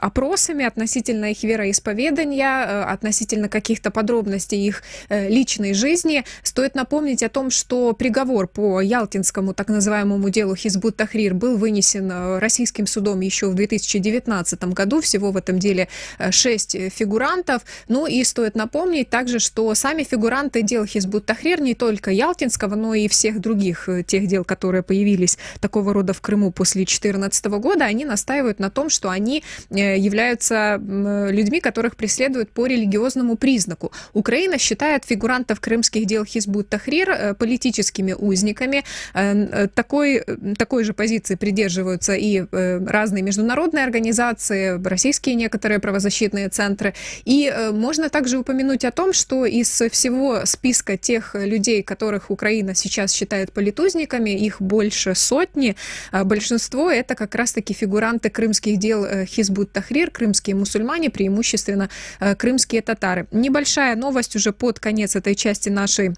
опросами относительно их вероисповедания, относительно каких-то подробностей их личной жизни. Стоит напомнить о том, что приговор по ялтинскому так называемому делу Хизбут Хизбут Тахрир был вынесен российским судом еще в 2019 году. Всего в этом деле 6 фигурантов. Ну и стоит напомнить также, что сами фигуранты дел Хизбут Тахрир, не только Ялтинского, но и всех других тех дел, которые появились такого рода в Крыму после 2014 года, они настаивают на том, что они являются людьми, которых преследуют по религиозному признаку. Украина считает фигурантов крымских дел Хизбут Тахрир политическими узниками. Такой же позиции придерживаются и разные международные организации, российские некоторые правозащитные центры. И можно также упомянуть о том, что из всего списка тех людей, которых Украина сейчас считает политузниками, их больше сотни. Большинство — это как раз-таки фигуранты крымских дел Хизбут Тахрир, крымские мусульмане, преимущественно крымские татары. Небольшая новость уже под конец этой части нашей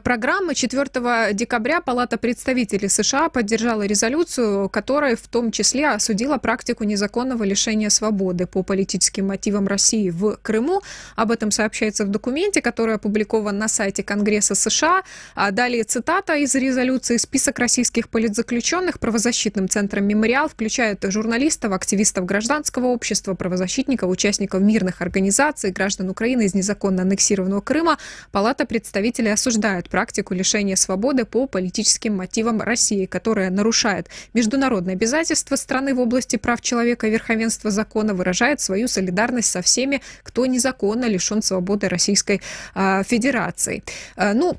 программы. 4 декабря Палата представителей США поддержала резолюцию, которая в том числе осудила практику незаконного лишения свободы по политическим мотивам России в Крыму. Об этом сообщается в документе, который опубликован на сайте Конгресса США. А далее цитата из резолюции. Список российских политзаключенных правозащитным центром «Мемориал» включает журналистов, активистов гражданского общества, правозащитников, участников мирных организаций, граждан Украины из незаконно аннексированного Крыма. Палата представителей осуждает практику лишения свободы по политическим мотивам России, которая нарушает международные обязательства страны в области прав человека и верховенства закона, выражает свою солидарность со всеми, кто незаконно лишен свободы Российской Федерации.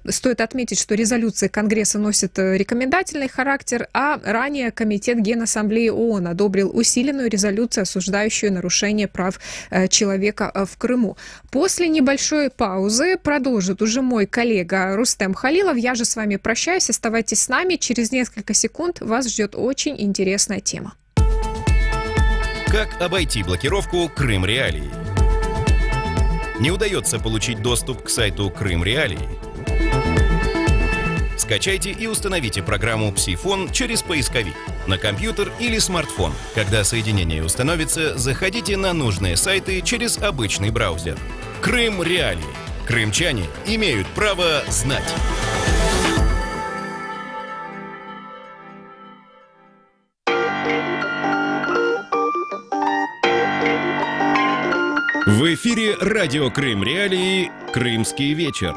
Стоит отметить, что резолюции Конгресса носят рекомендательный характер, а ранее Комитет Генассамблеи ООН одобрил усиленную резолюцию, осуждающую нарушение прав человека в Крыму. После небольшой паузы продолжит уже мой коллега Рустем Халилов. Я же с вами прощаюсь. Оставайтесь с нами. Через несколько секунд вас ждет очень интересная тема. Как обойти блокировку Крым Реалии? Не удается получить доступ к сайту Крым Реалии? Скачайте и установите программу Псифон через поисковик на компьютер или смартфон. Когда соединение установится, заходите на нужные сайты через обычный браузер. Крым Реалии. Крымчане имеют право знать. В эфире радио Крым Реалии «Крымский вечер».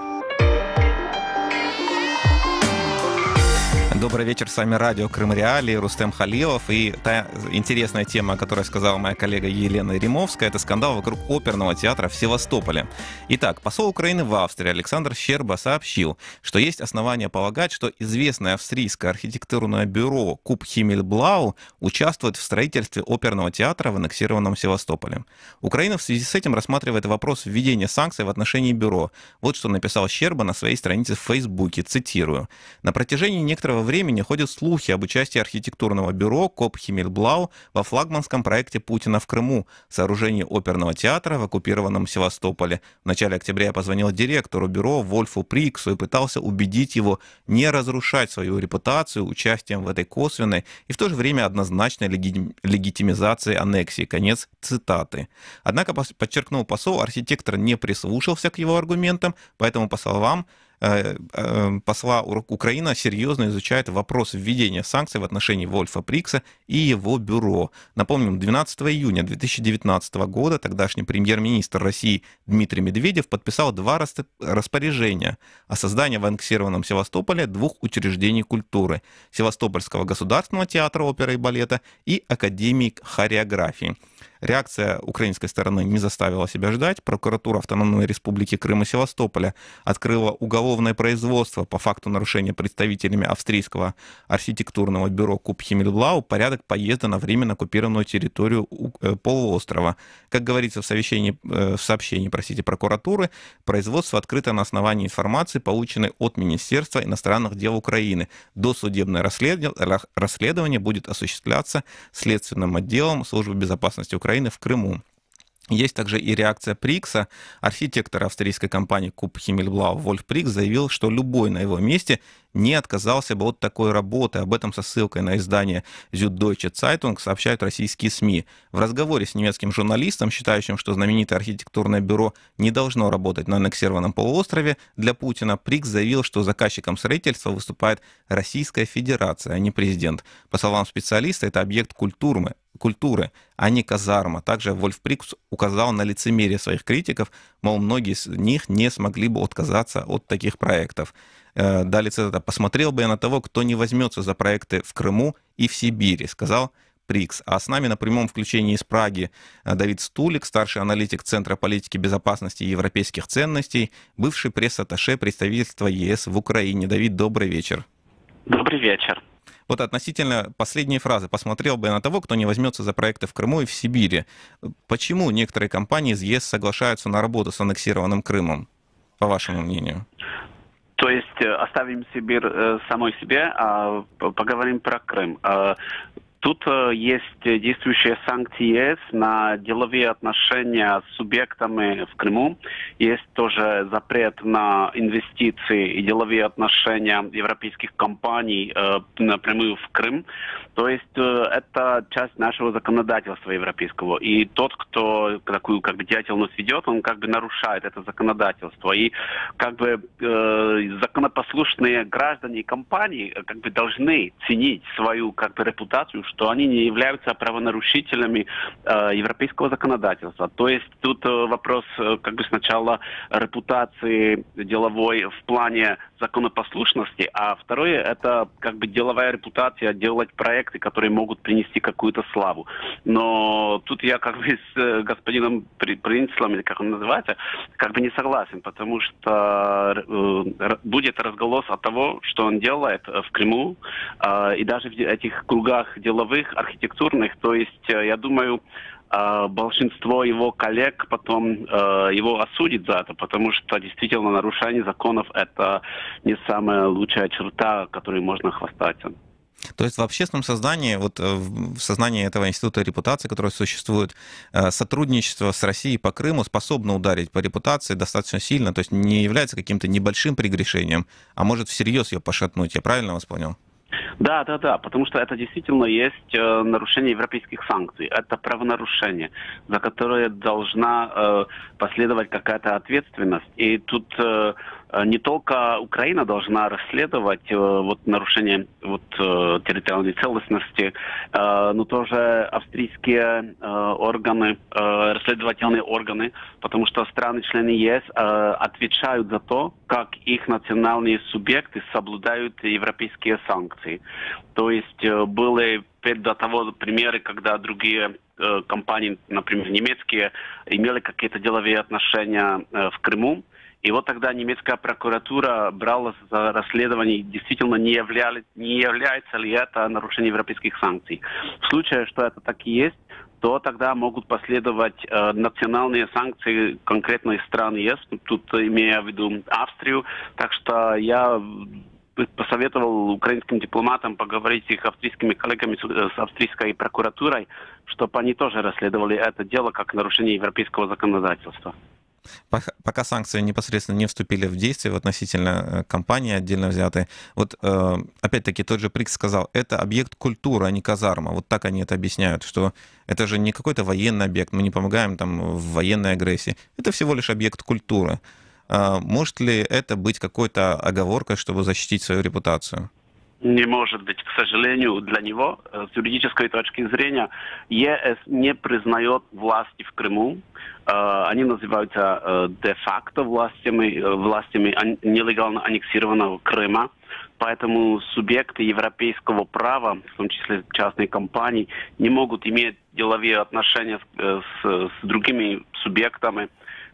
Добрый вечер, с вами радио Крым Реалии, Рустем Халилов. И та интересная тема, о которой сказала моя коллега Елена Римовская, это скандал вокруг оперного театра в Севастополе. Итак, посол Украины в Австрии Александр Щерба сообщил, что есть основания полагать, что известное австрийское архитектурное бюро Куб Химмельблау участвует в строительстве оперного театра в аннексированном Севастополе. Украина в связи с этим рассматривает вопрос введения санкций в отношении бюро. Вот что написал Щерба на своей странице в Фейсбуке, цитирую. На протяжении некоторого времени ходят слухи об участии архитектурного бюро Куб Химмельблау во флагманском проекте Путина в Крыму — сооружении оперного театра в оккупированном Севастополе. В начале октября я позвонил директору бюро Вольфу Приксу и пытался убедить его не разрушать свою репутацию участием в этой косвенной и в то же время однозначной легитимизации аннексии. Конец цитаты. Однако, подчеркнул посол, архитектор не прислушался к его аргументам, поэтому, по словам посла Украина серьезно изучает вопрос введения санкций в отношении Вольфа Прикса и его бюро. Напомним, 12 июня 2019 года тогдашний премьер-министр России Дмитрий Медведев подписал 2 распоряжения о создании в аннексированном Севастополе 2 учреждений культуры — Севастопольского государственного театра оперы и балета и Академии хореографии. Реакция украинской стороны не заставила себя ждать. Прокуратура Автономной Республики Крым и Севастополя открыла уголовное производство по факту нарушения представителями австрийского архитектурного бюро Куб Химмельблау порядок поезда на временно оккупированную территорию полуострова. Как говорится в сообщении прокуратуры, производство открыто на основании информации, полученной от Министерства иностранных дел Украины. Досудебное расследование будет осуществляться Следственным отделом Службы безопасности Украины в Крыму. Есть также и реакция Прикса. Архитектор австрийской компании Куб Химмельблау Вольф Прикс заявил, что любой на его месте не отказался бы от такой работы. Об этом со ссылкой на издание Süddeutsche Zeitung сообщают российские СМИ. В разговоре с немецким журналистом, считающим, что знаменитое архитектурное бюро не должно работать на аннексированном полуострове для Путина, Прикс заявил, что заказчиком строительства выступает Российская Федерация, а не президент. По словам специалиста, это объект культуры, а не казарма. Также Вольф Прикс указал на лицемерие своих критиков, мол, многие из них не смогли бы отказаться от таких проектов. Далее цитата: «Посмотрел бы я на того, кто не возьмется за проекты в Крыму и в Сибири», сказал Прикс. А с нами на прямом включении из Праги Давид Стулик, старший аналитик Центра политики безопасности и европейских ценностей, бывший пресс-атташе представительства ЕС в Украине. Давид, добрый вечер. Добрый вечер. Вот относительно последней фразы: «Посмотрел бы я на того, кто не возьмется за проекты в Крыму и в Сибири». Почему некоторые компании из ЕС соглашаются на работу с аннексированным Крымом, по вашему мнению? То есть оставим Сибирь самой себе, а поговорим про Крым. Тут есть действующие санкции ЕС на деловые отношения с субъектами в Крыму. Есть тоже запрет на инвестиции и деловые отношения европейских компаний напрямую в Крым. То есть это часть нашего законодательства европейского. И тот, кто такую деятельность ведет, он нарушает это законодательство. И законопослушные граждане и компании должны ценить свою репутацию, что они не являются правонарушителями европейского законодательства. То есть тут вопрос сначала репутации деловой в плане законопослушности, а второе — это деловая репутация, делать проекты, которые могут принести какую-то славу. Но тут я с господином Принцлом, или как он называется, не согласен, потому что будет разголос от того, что он делает в Крыму, и даже в этих кругах деловых, архитектурных. То есть, я думаю, большинство его коллег потом его осудит за это, потому что действительно нарушение законов — это не самая лучшая черта, которой можно хвастаться. То есть в общественном сознании, в сознании этого института репутации, который существует, сотрудничество с Россией по Крыму способно ударить по репутации достаточно сильно, то есть не является каким-то небольшим прегрешением, а может всерьез ее пошатнуть. Я правильно вас понял? Да, потому что это действительно есть нарушение европейских санкций. Это правонарушение, за которое должна последовать какая-то ответственность. И тут не только Украина должна расследовать нарушение территориальной целостности, но тоже австрийские органы, расследовательные органы, потому что страны-члены ЕС отвечают за то, как их национальные субъекты соблюдают европейские санкции. То есть были до того примеры, когда другие компании, например, немецкие, имели какие-то деловые отношения в Крыму. И тогда немецкая прокуратура брала за расследование, действительно не является ли это нарушение европейских санкций. В случае, что это так и есть, то тогда могут последовать национальные санкции конкретной страны ЕС, тут имея в виду Австрию. Так что я посоветовал украинским дипломатам поговорить с их австрийскими коллегами, с австрийской прокуратурой, чтобы они тоже расследовали это дело как нарушение европейского законодательства. Пока санкции непосредственно не вступили в действие относительно компании отдельно взятой, опять-таки тот же Прикс сказал, это объект культуры, а не казарма. Вот так они это объясняют, что это же не какой-то военный объект, мы не помогаем в военной агрессии, это всего лишь объект культуры. Может ли это быть какой-то оговоркой, чтобы защитить свою репутацию? Не может быть, к сожалению, для него, с юридической точки зрения, ЕС не признает власти в Крыму. Они называются де-факто властями нелегально аннексированного Крыма. Поэтому субъекты европейского права, в том числе частные компании, не могут иметь деловые отношения с другими субъектами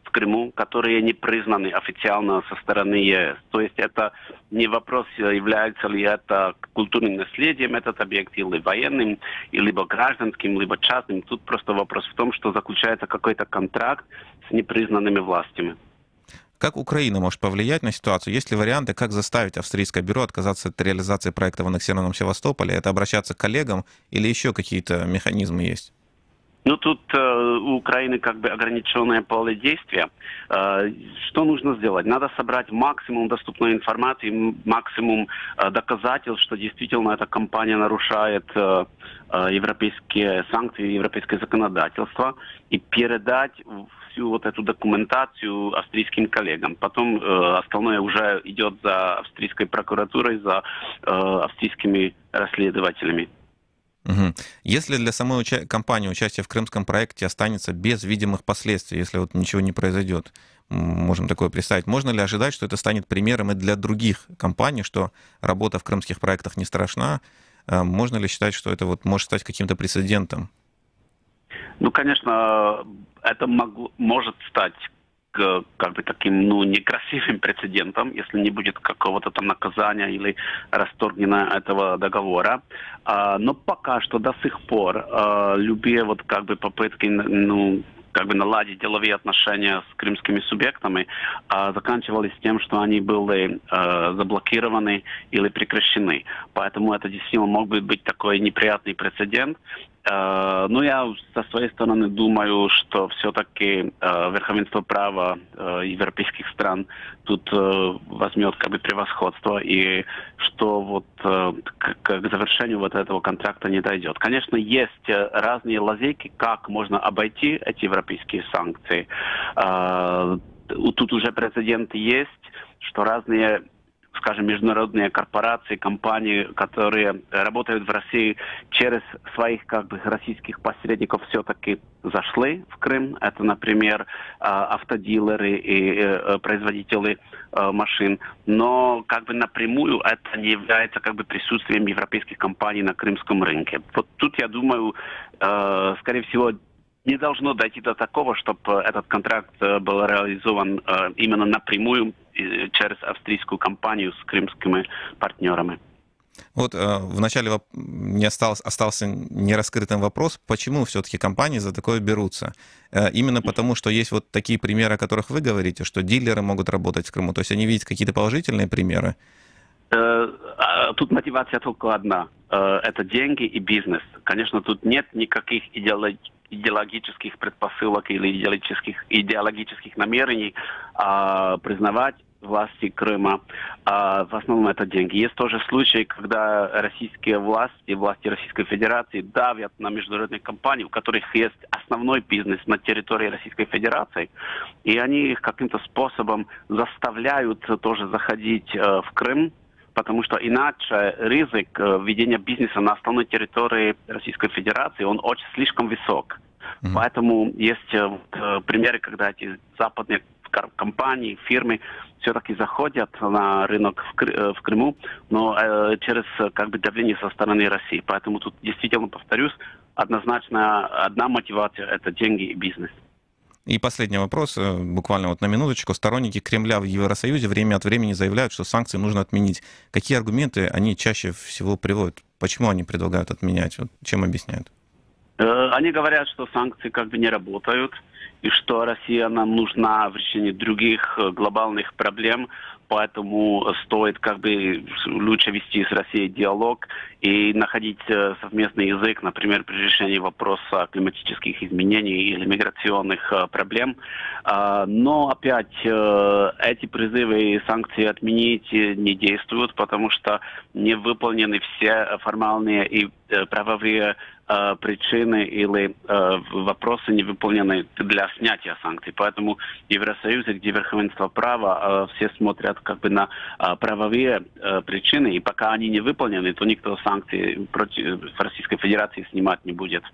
в Крыму, которые не признаны официально со стороны ЕС. То есть это не вопрос, является ли это культурным наследием этот объект, или военным, либо гражданским, либо частным. Тут просто вопрос в том, что заключается какой-то контракт с непризнанными властями. Как Украина может повлиять на ситуацию? Есть ли варианты, как заставить австрийское бюро отказаться от реализации проекта в аннексированном Севастополе? Это обращаться к коллегам или еще какие-то механизмы есть? Ну, тут у Украины как бы ограниченное поле действия. Что нужно сделать? Надо собрать максимум доступной информации, максимум доказательств, что действительно эта компания нарушает европейские санкции, европейское законодательство, и передать всю вот эту документацию австрийским коллегам. Потом остальное уже идет за австрийской прокуратурой, за австрийскими расследователями. Угу. Если для самой компании участие в крымском проекте останется без видимых последствий, если вот ничего не произойдет, можем такое представить, можно ли ожидать, что это станет примером и для других компаний, что работа в крымских проектах не страшна? Можно ли считать, что это вот может стать каким-то прецедентом? Ну, конечно, это может стать как бы таким, некрасивым прецедентом, если не будет какого-то там наказания или расторгнения этого договора. Но пока что до сих пор любые вот как бы попытки, наладить деловые отношения с крымскими субъектами заканчивались тем, что они были заблокированы или прекращены. Поэтому это действительно мог быть такой неприятный прецедент. Но я со своей стороны думаю, что все-таки верховенство права европейских стран тут возьмет как бы превосходство, и что вот к завершению вот этого контракта не дойдет. Конечно, есть разные лазейки, как можно обойти эти европейские санкции. Тут уже прецедент есть, что разные, скажем, международные корпорации, компании, которые работают в России, через своих как бы российских посредников все-таки зашли в Крым. Это, например, автодилеры и производители машин. Но как бы напрямую это не является как бы присутствием европейских компаний на крымском рынке. Вот тут, я думаю, скорее всего, не должно дойти до такого, чтобы этот контракт был реализован именно напрямую через австрийскую компанию с крымскими партнерами. Вот вначале остался нераскрытым вопрос, почему все-таки компании за такое берутся? Именно потому, что есть вот такие примеры, о которых вы говорите, что дилеры могут работать в Крыму, то есть они видят какие-то положительные примеры? Тут мотивация только одна. Это деньги и бизнес. Конечно, тут нет никаких идеологических предпосылок или идеологических намерений признавать власти Крыма. В основном это деньги. Есть тоже случаи, когда российские власти Российской Федерации давят на международные компании, у которых есть основной бизнес на территории Российской Федерации, и они их каким-то способом заставляют тоже заходить в Крым, потому что иначе риск ведения бизнеса на основной территории Российской Федерации, он очень слишком высок. Поэтому есть примеры, когда эти западные компании, фирмы все-таки заходят на рынок в Крыму, но через как бы давление со стороны России. Поэтому тут действительно, повторюсь, однозначно одна мотивация – это деньги и бизнес. И последний вопрос, буквально вот на минуточку. Сторонники Кремля в Евросоюзе время от времени заявляют, что санкции нужно отменить. Какие аргументы они чаще всего приводят? Почему они предлагают отменять? Вот чем объясняют? Они говорят, что санкции как бы не работают, и что Россия нам нужна в решении других глобальных проблем, поэтому стоит как бы лучше вести с Россией диалог и находить совместный язык, например, при решении вопроса климатических изменений или миграционных проблем. Но опять эти призывы и санкции отменить не действуют, потому что не выполнены все формальные и правовые причины или вопросы не выполнены для снятия санкций. Поэтому в Евросоюзе, где верховенство права, все смотрят как бы на правовые причины, и пока они не выполнены, то никто санкции против Российской Федерации снимать не будет.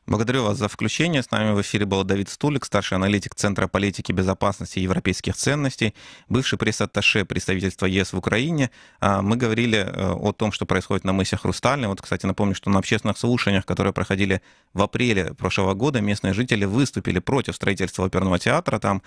Благодарю вас за включение. С нами в эфире был Давид Стулик, старший аналитик Центра политики безопасности и европейских ценностей, бывший пресс-атташе представительства ЕС в Украине. Мы говорили о том, что происходит на мысе Хрустальный. Вот, кстати, напомню, что на общественных слушаниях, которые проходили в апреле прошлого года, местные жители выступили против строительства оперного театра. Там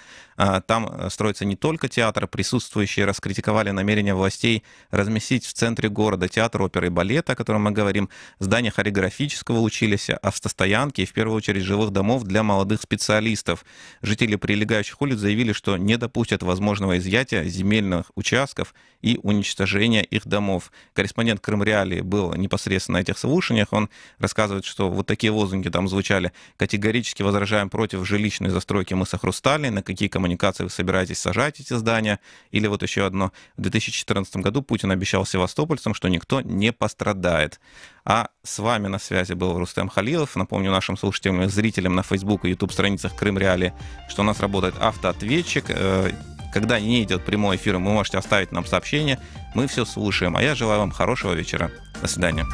строится не только театр, присутствующие раскритиковали намерение властей разместить в центре города театр оперы и балета, о котором мы говорим, здание хореографического училища, автостанции автостоянки и в первую очередь жилых домов для молодых специалистов. Жители прилегающих улиц заявили, что не допустят возможного изъятия земельных участков и уничтожения их домов. Корреспондент Крым Реалии был непосредственно на этих слушаниях. Он рассказывает, что вот такие лозунги там звучали: категорически возражаем против жилищной застройки мыса Хрустальный, на какие коммуникации вы собираетесь сажать эти здания. Или вот еще одно: в 2014 году Путин обещал севастопольцам, что никто не пострадает. А с вами на связи был Рустем Халилов. Напомню нашим слушателям и зрителям на Facebook и YouTube страницах Крым Реалии, что у нас работает автоответчик. Когда не идет прямой эфир, вы можете оставить нам сообщение. Мы все слушаем. А я желаю вам хорошего вечера. До свидания.